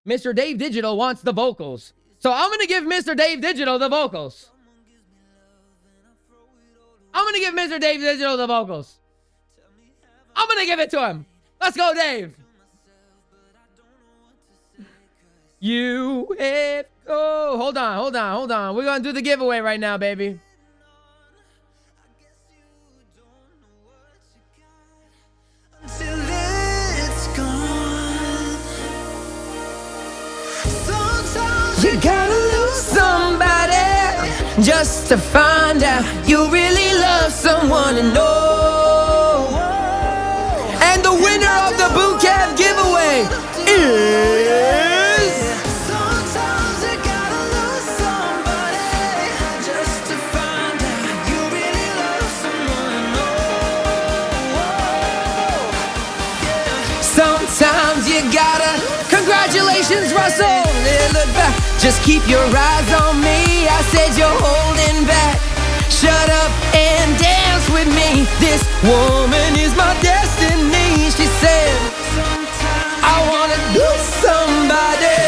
Mr. Dave Digital wants the vocals. So I'm going to give Mr. Dave Digital the vocals. I'm going to give Mr. Dave Digital the vocals. I'm going to give it to him. Let's go, Dave. You have... Oh, hold on. We're going to do the giveaway right now, baby. You gotta lose somebody just to find out you really love someone to know. And the winner of the boot camp giveaway is... Sometimes you gotta lose somebody just to find out you really love someone to know. Sometimes you gotta... Congratulations, Russell! Look back. Just keep your eyes on me. I said you're holding back. Shut up and dance with me. This woman is my destiny. She said, I wanna lose somebody.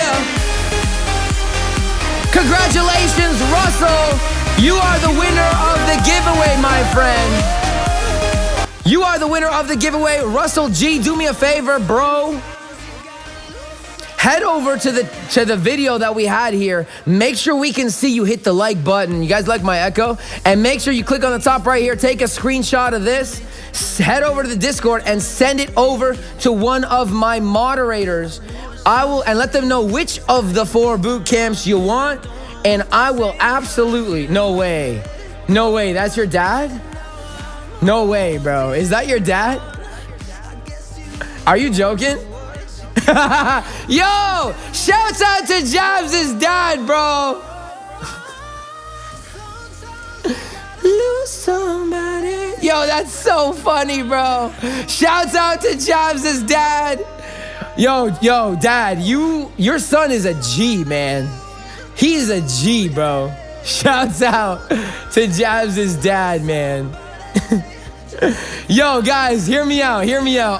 Congratulations, Russell. You are the winner of the giveaway, my friend. You are the winner of the giveaway. Russell G, do me a favor, bro. Head over to the video that we had here. Make sure we can see you hit the like button. You guys like my echo? And make sure you click on the top right here. Take a screenshot of this. Head over to the Discord and send it over to one of my moderators. And let them know which of the 4 boot camps you want. And I will absolutely... No way. No way. That's your dad? No way, bro. Is that your dad? Are you joking? Yo, shouts out to Jabs' dad, bro. Lose somebody. Yo, that's so funny, bro. Shouts out to Jabs' dad. Yo, dad, your son is a G, man. He's a G, bro. Shouts out to Jabs' dad, man. Yo, guys, hear me out.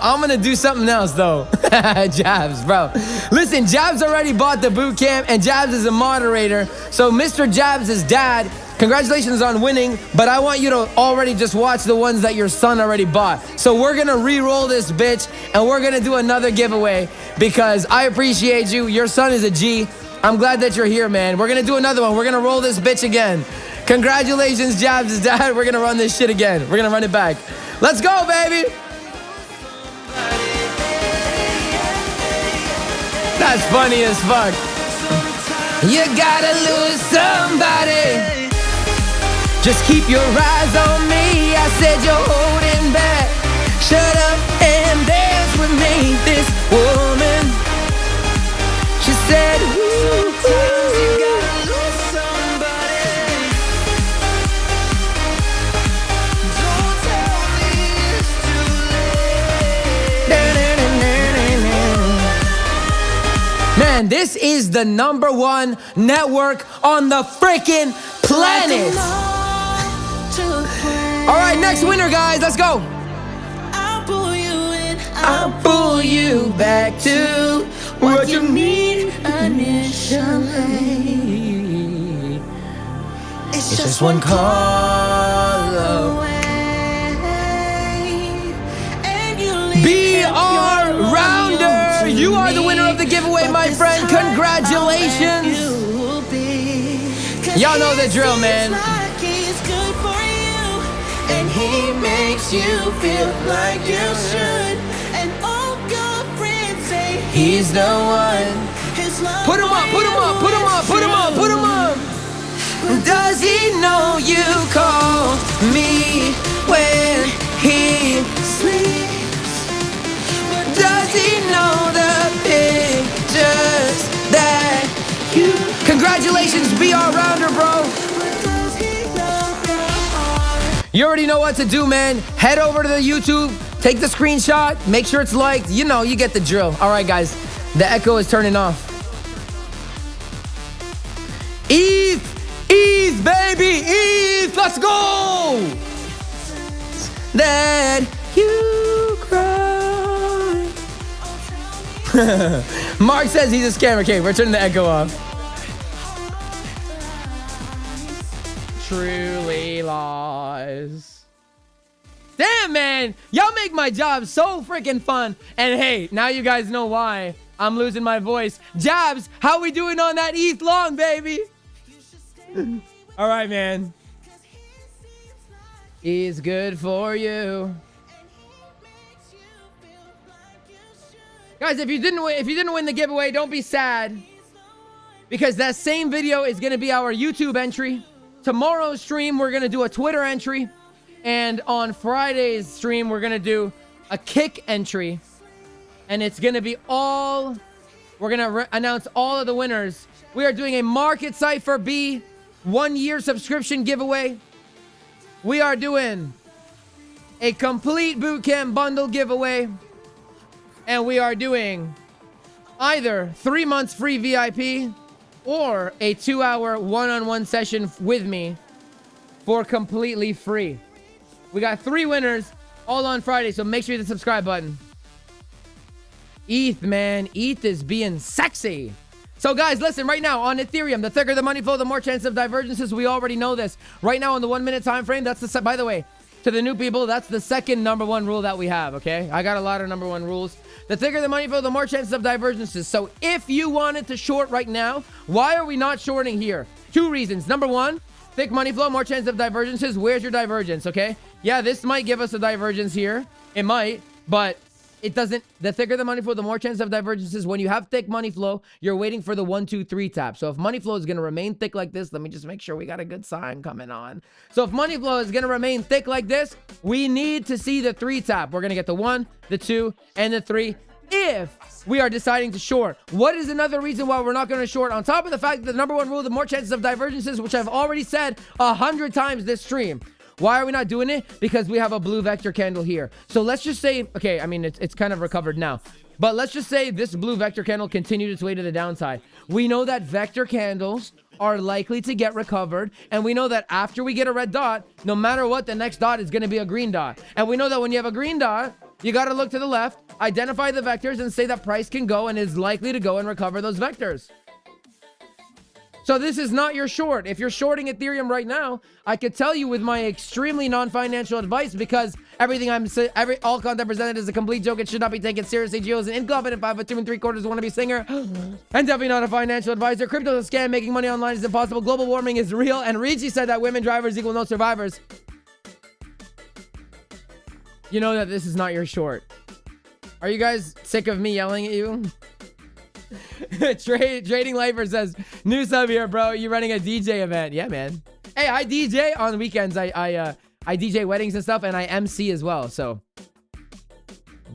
I'm gonna do something else, though. Jabs, bro. Listen, Jabs already bought the boot camp, and Jabs is a moderator. So, Mr. Jabs' dad, congratulations on winning, but I want you to already just watch the ones that your son already bought. So, we're gonna re-roll this bitch, and we're gonna do another giveaway because I appreciate you. Your son is a G. I'm glad that you're here, man. We're gonna do another one. We're gonna roll this bitch again. Congratulations, Jabs' dad. We're gonna run this shit again. We're gonna run it back. Let's go, baby. That's funny as fuck. You gotta lose somebody. Just keep your eyes on me. I said you're holding back. Shut up and dance with made this woman. She said, sometimes you gotta lose somebody. Don't tell me it's too late. Man, this is the #1 network on the freaking planet. All right, next winner, guys. Let's go. I'll pull you in. I'll pull you back to what you need initially. It's just one call away. BR Rounder, you are the winner of the giveaway, my friend. Congratulations. Y'all know the drill, man. And he makes you feel like you should. And all your friends say he's the one. Put him up, put him up, put him up, put him up, put him up. Does he know you call me when he sleeps? Does he know the pictures that you... Congratulations, BR Rounder, bro. You already know what to do, man. Head over to the YouTube, take the screenshot, make sure it's liked. You know, you get the drill. All right, guys, the echo is turning off. ETH, baby, ETH, let's go. That you cry. Mark says he's a scammer. Okay, we're turning the echo off. Truly lies. Damn, man, y'all make my job so freaking fun. And hey, now you guys know why I'm losing my voice. Jabs, how we doing on that ETH long, baby? All right, man. He's good for you. Guys, if you didn't win the giveaway, don't be sad, because that same video is going to be our YouTube entry. Tomorrow's stream, we're going to do a Twitter entry. And on Friday's stream, we're going to do a Kick entry. And it's going to be all... We're going to announce all of the winners. We are doing a Market Cipher B 1-year subscription giveaway. We are doing a complete bootcamp bundle giveaway. And we are doing either 3 months free VIP... or a 2-hour one-on-one session with me for completely free. We got 3 winners all on Friday, so make sure you hit the subscribe button. ETH, man. ETH is being sexy. So, guys, listen, right now on Ethereum, the thicker the money flow, the more chance of divergences. We already know this. Right now on the 1-minute time frame, that's the... By the way, to the new people, that's the second #1 rule that we have, okay? I got a lot of #1 rules. The thicker the money flow, the more chances of divergences. So if you wanted to short right now, why are we not shorting here? 2 reasons. #1, thick money flow, more chance of divergences. Where's your divergence, okay? Yeah, this might give us a divergence here. It might, but it doesn't. The thicker the money flow, the more chance of divergences. When you have thick money flow, you're waiting for the 1, 2, 3 tap. So if money flow is going to remain thick like this, let me just make sure we got a good sign coming on. So if money flow is going to remain thick like this, we need to see the 3 tap. We're going to get the 1, the 2, and the 3 if we are deciding to short. What is another reason why we're not going to short? On top of the fact that the #1 rule, the more chances of divergences, which I've already said 100 times this stream. Why are we not doing it? Because we have a blue vector candle here. So let's just say, okay, I mean, it's kind of recovered now. But let's just say this blue vector candle continued its way to the downside. We know that vector candles are likely to get recovered. And we know that after we get a red dot, no matter what, the next dot is going to be a green dot. And we know that when you have a green dot, you got to look to the left, identify the vectors, and say that price can go and is likely to go and recover those vectors. So this is not your short. If you're shorting Ethereum right now, I could tell you with my extremely non-financial advice, because all content presented is a complete joke. It should not be taken seriously. Gio is an incompetent 5 2 3/4 wannabe singer, and definitely not a financial advisor. Crypto is a scam. Making money online is impossible. Global warming is real. And Ricci said that women drivers equal no survivors. You know that this is not your short. Are you guys sick of me yelling at you? Trading Lifer says, new sub here, bro. You running a DJ event? Yeah, man. Hey, I DJ on weekends. I DJ weddings and stuff, and I MC as well. So,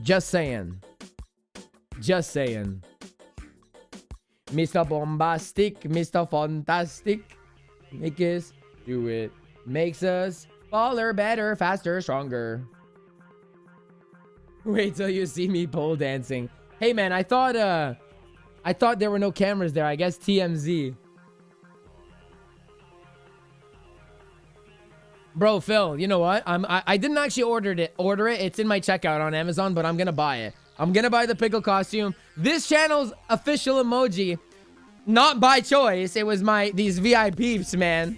just saying. Just saying. Mr. Bombastic, Mr. Fantastic. Make us do it. Makes us baller, better, faster, stronger. Wait till you see me pole dancing. Hey man, I thought there were no cameras there. I guess TMZ. Bro, Phil, you know what? I didn't actually order it. It's in my checkout on Amazon, but I'm gonna buy it. I'm gonna buy the pickle costume. This channel's official emoji, not by choice. It was these VIPs, man.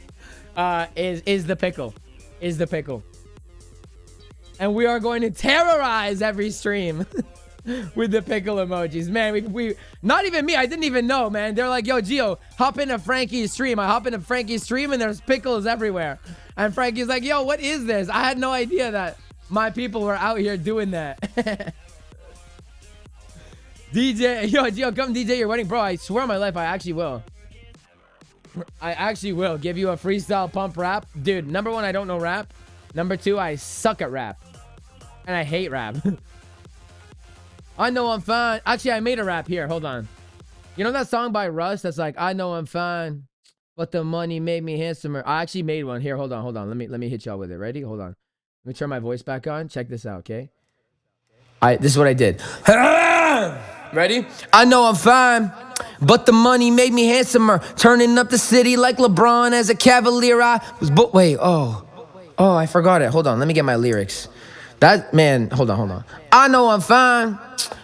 Is the pickle. Is the pickle. And we are going to terrorize every stream with the pickle emojis. Man, we not even me. I didn't even know, man. They're like, yo, Gio, hop into Frankie's stream. I hop into Frankie's stream and there's pickles everywhere. And Frankie's like, yo, what is this? I had no idea that my people were out here doing that. DJ, yo, Gio, come DJ your wedding. Bro, I swear on my life, I actually will. I actually will give you a freestyle pump rap. Dude, number one, I don't know rap. Number two, I suck at rap. And I hate rap. I know I'm fine. Actually, I made a rap here. Hold on. You know that song by Russ that's like, I know I'm fine, but the money made me handsomer. I actually made one. Here, hold on. Let me hit y'all with it. Ready? Hold on. Let me turn my voice back on. Check this out, okay? This is what I did. Ready? I know I'm fine, but the money made me handsomer. Turning up the city like LeBron as a Cavalier. I was, wait, oh, I forgot it. Hold on, let me get my lyrics. That, man, hold on. I know I'm fine,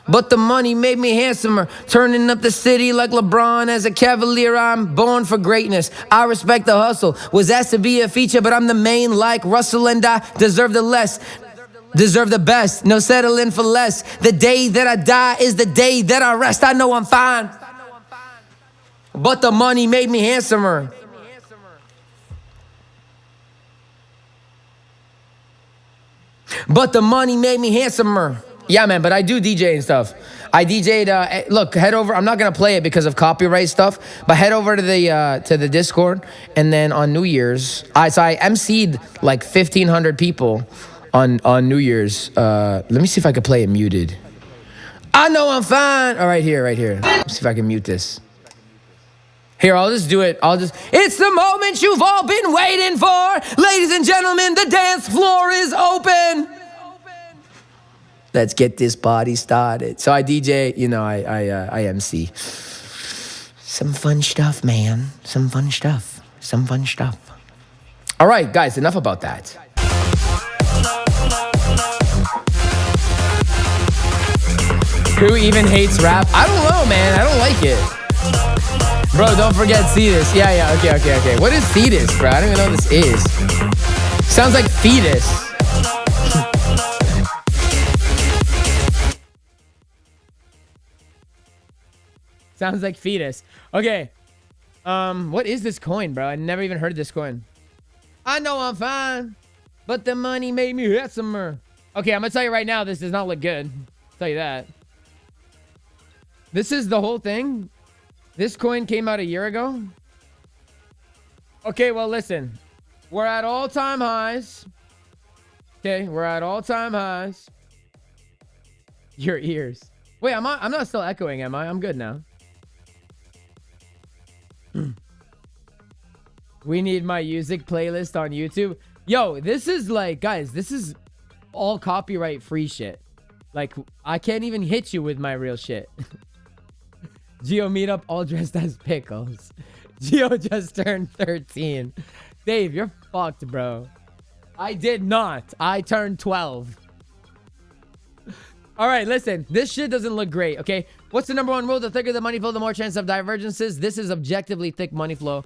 but the money made me handsomer. Turning up the city like LeBron as a Cavalier. I'm born for greatness. I respect the hustle. Was asked to be a feature, but I'm the main like Russell, and I deserve the less. Deserve the best, no settling for less. The day that I die is the day that I rest. I know I'm fine, but the money made me handsomer. But the money made me handsomer. Yeah, man, but I do DJ and stuff. I DJ'd, look, head over. I'm not going to play it because of copyright stuff, but head over to the Discord. And then on New Year's, I emceed like 1,500 people on New Year's. Let me see if I can play it muted. I know I'm fine. All right, here. Let's see if I can mute this. Here, I'll just do it. It's the moment you've all been waiting for. Ladies and gentlemen, the dance floor is open. Let's get this party started. So I DJ, you know, I MC. Some fun stuff, man. Some fun stuff. All right, guys, enough about that. Who even hates rap? I don't know, man. I don't like it. Bro, don't forget Cetus. Yeah, okay. What is Cetus, bro? I don't even know what this is. Sounds like fetus. Sounds like fetus. Okay. What is this coin, bro? I never even heard this coin. I know I'm fine, but the money made me handsomer. Okay, I'm gonna tell you right now, this does not look good. I'll tell you that. This is the whole thing. This coin came out a year ago. Okay, well, listen. We're at all-time highs. Okay, we're at all-time highs. Your ears. Wait, I'm not still echoing, am I? I'm good now. We need my music playlist on YouTube. Yo, this is like, guys, this is all copyright free shit. Like, I can't even hit you with my real shit. Geo meetup all dressed as pickles. Geo just turned 13. Dave, you're fucked, bro. I did not. I turned 12. All right, listen. This shit doesn't look great, okay? What's the number one rule? The thicker the money flow, the more chance of divergences. This is objectively thick money flow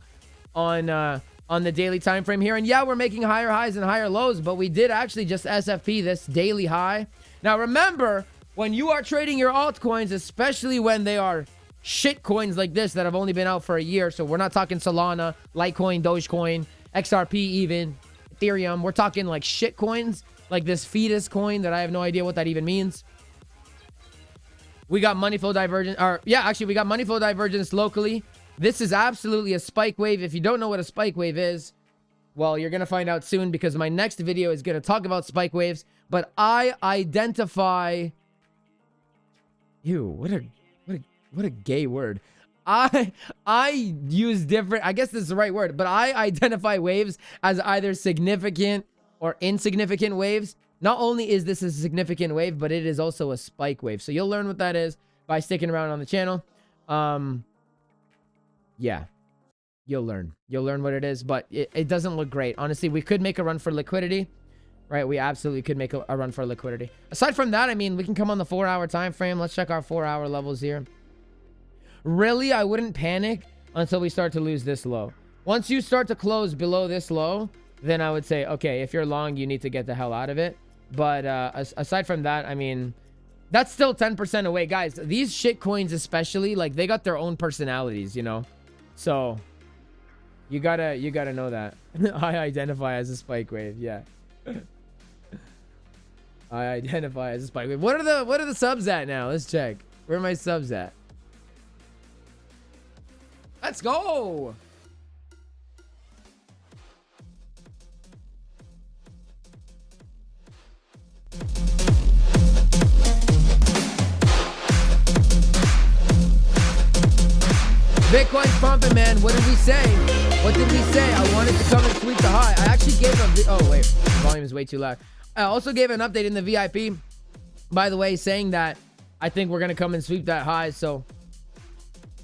on the daily time frame here. And yeah, we're making higher highs and higher lows, but we did actually just SFP this daily high. Now, remember, when you are trading your altcoins, especially when they are shit coins like this that have only been out for a year, so we're not talking Solana, Litecoin, Dogecoin, XRP even, Ethereum. We're talking like shit coins, like this fetus coin that I have no idea what that even means. We got money flow divergence, we got money flow divergence locally. This is absolutely a spike wave. If you don't know what a spike wave is, well, you're going to find out soon because my next video is going to talk about spike waves. But I identify Ew, what a gay word. I use different, I guess this is the right word, but I identify waves as either significant or insignificant waves. Not only is this a significant wave, but it is also a spike wave. So you'll learn what that is by sticking around on the channel. Yeah, you'll learn what it is, but it doesn't look great. Honestly, we could make a run for liquidity, right? We absolutely could make a run for liquidity. Aside from that, I mean, we can come on the 4-hour time frame. Let's check our 4-hour levels here. Really, I wouldn't panic until we start to lose this low. Once you start to close below this low, then I would say, okay, if you're long, you need to get the hell out of it. But aside from that, I mean, that's still 10% away. Guys, these shit coins especially, like, they got their own personalities, you know? So you gotta know that. I identify as a spike wave. Yeah. I identify as a spike wave. What are the subs at now? Let's check. Where are my subs at? Let's go. Bitcoin's pumping, man. What did we say? What did we say? I wanted to come and sweep the high. I actually gave a... Oh, wait. The volume is way too loud. I also gave an update in the VIP, by the way, saying that I think we're going to come and sweep that high. So,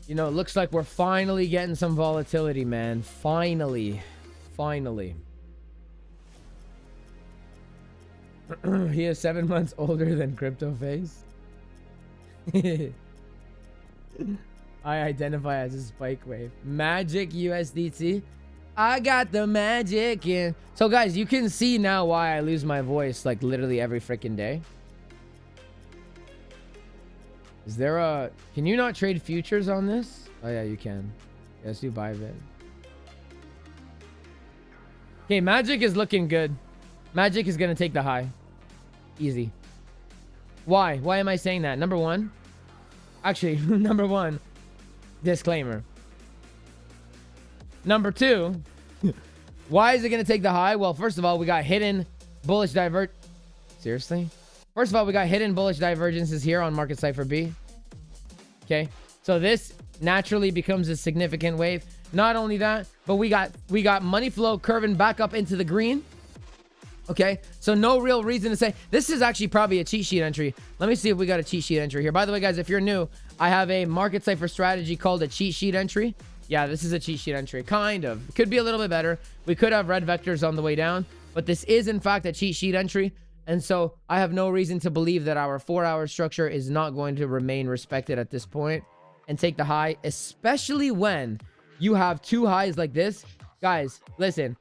you know, it looks like we're finally getting some volatility, man. Finally. He is 7 months older than Crypto Face. I identify as a spike wave. Magic USDT. I got the magic in. So guys, you can see now why I lose my voice like literally every freaking day. Is there a... Can you not trade futures on this? Oh yeah, you can. Yes, do buy bid. Okay, Magic is looking good. Magic is going to take the high. Easy. Why? Why am I saying that? Number one. Actually, number one. Disclaimer. Number two. Why is it going to take the high? Well, first of all, we got hidden bullish divert. Seriously? First of all, we got hidden bullish divergences here on Market Cipher B. Okay. So this naturally becomes a significant wave. Not only that, but we got money flow curving back up into the green. Okay, so no real reason to say this is actually probably a cheat sheet entry. Let me see if we got a cheat sheet entry here. By the way, guys, if you're new, I have a Market Cipher strategy called a cheat sheet entry. Yeah, this is a cheat sheet entry, kind of. Could be a little bit better. We could have red vectors on the way down, but this is in fact a cheat sheet entry. And so I have no reason to believe that our 4-hour structure is not going to remain respected at this point and take the high, especially when you have two highs like this. Guys, listen.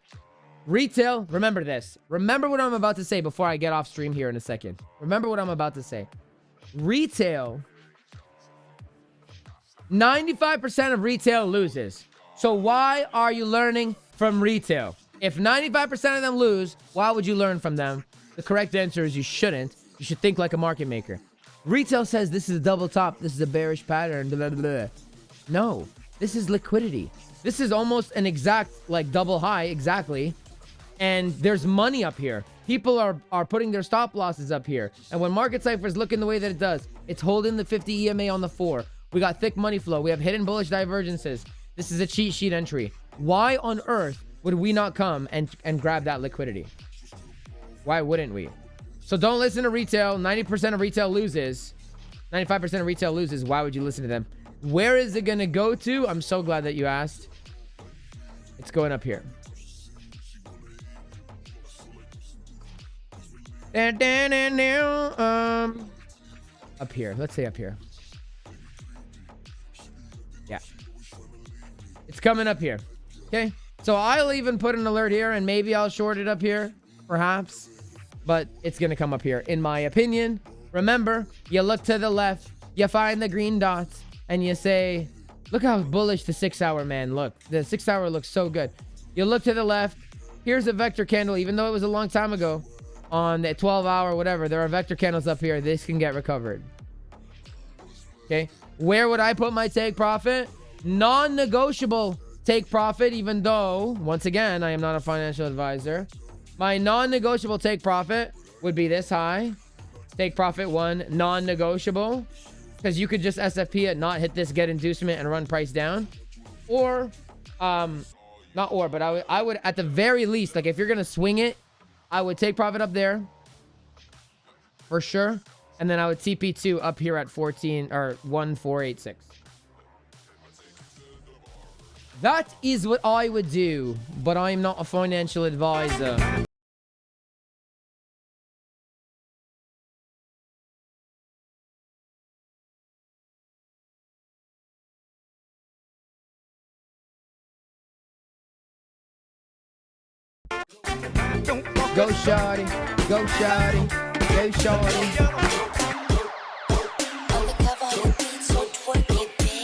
Retail, remember this. Remember what I'm about to say before I get off stream here in a second. Remember what I'm about to say. Retail, 95% of retail loses. So why are you learning from retail? If 95% of them lose, why would you learn from them? The correct answer is you shouldn't. You should think like a market maker. Retail says this is a double top. This is a bearish pattern. Blah, blah, blah. No, this is liquidity. This is almost an exact like double high. Exactly. And there's money up here. People are putting their stop losses up here. And when Market Cipher is looking the way that it does, it's holding the 50 EMA on the 4. We got thick money flow. We have hidden bullish divergences. This is a cheat sheet entry. Why on earth would we not come and grab that liquidity? Why wouldn't we? So don't listen to retail. 90% of retail loses. 95% of retail loses. Why would you listen to them? Where is it going to go to? I'm so glad that you asked. It's going up here. Up here. Let's say up here. Yeah. It's coming up here. Okay. So I'll even put an alert here and maybe I'll short it up here. Perhaps. But it's going to come up here. In my opinion. Remember, you look to the left. You find the green dots. And you say, look how bullish the 6-hour, man. Look. The 6-hour looks so good. You look to the left. Here's a vector candle. Even though it was a long time ago. On the 12-hour, whatever, there are vector candles up here. This can get recovered. Okay. Where would I put my take profit? Non-negotiable take profit, even though, once again, I am not a financial advisor. My non-negotiable take profit would be this high. Take profit 1, non-negotiable. because you could just SFP it, not hit this get inducement and run price down. Or, not or, but I would at the very least, like if you're going to swing it, I would take profit up there for sure. And then I would TP2 up here at 14 or 1486. That is what I would do, but I'm not a financial advisor. Go shawty, go shawty, go shawty.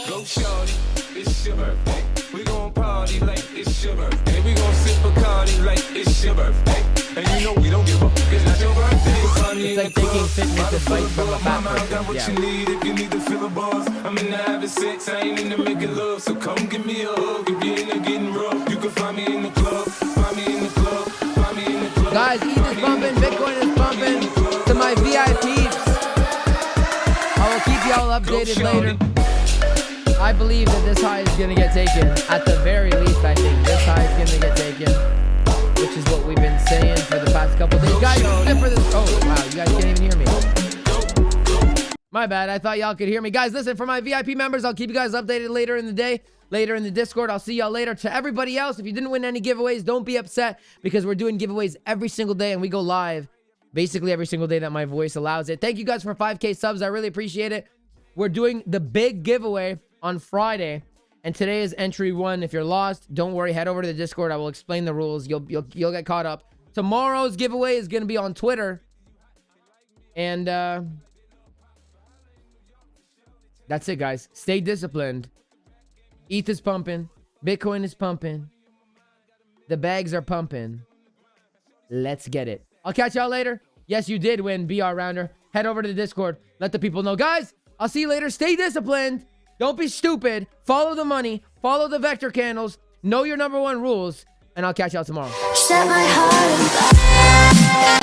Go shawty, it's your birthday. We gon' party like it's your birthday. We gon' sip Bacardi like it's your birthday. And you know we don't give up, it's not your birthday. It's like taking fitness advice from a fat Mama, I got what person. you need if you need to feel a buzz. I'm in the having sex, I ain't into making love. So come give me a hug if you're into getting rough. You can find me in the club, find me in the club, find me in the club. Guys, ETH is pumping, Bitcoin is pumping. To my VIPs, I will keep y'all updated later. I believe that this high is gonna get taken. At the very least, I think this high is gonna get taken, which is what we've been saying for the past couple days. Guys, for this. Oh wow, you guys can't even hear me. My bad. I thought y'all could hear me. Guys, listen, for my VIP members, I'll keep you guys updated later in the day. Later in the Discord, I'll see y'all later. To everybody else, if you didn't win any giveaways, don't be upset because we're doing giveaways every single day and we go live basically every single day that my voice allows it. Thank you guys for 5K subs. I really appreciate it. We're doing the big giveaway on Friday, and today is entry 1. If you're lost, don't worry. Head over to the Discord. I will explain the rules. You'll get caught up. Tomorrow's giveaway is going to be on Twitter, and that's it, guys. Stay disciplined. ETH is pumping. Bitcoin is pumping. The bags are pumping. Let's get it. I'll catch y'all later. Yes, you did win, BR Rounder. Head over to the Discord. Let the people know. Guys, I'll see you later. Stay disciplined. Don't be stupid. Follow the money. Follow the vector candles. Know your #1 rules. And I'll catch y'all tomorrow. Set my heart on fire.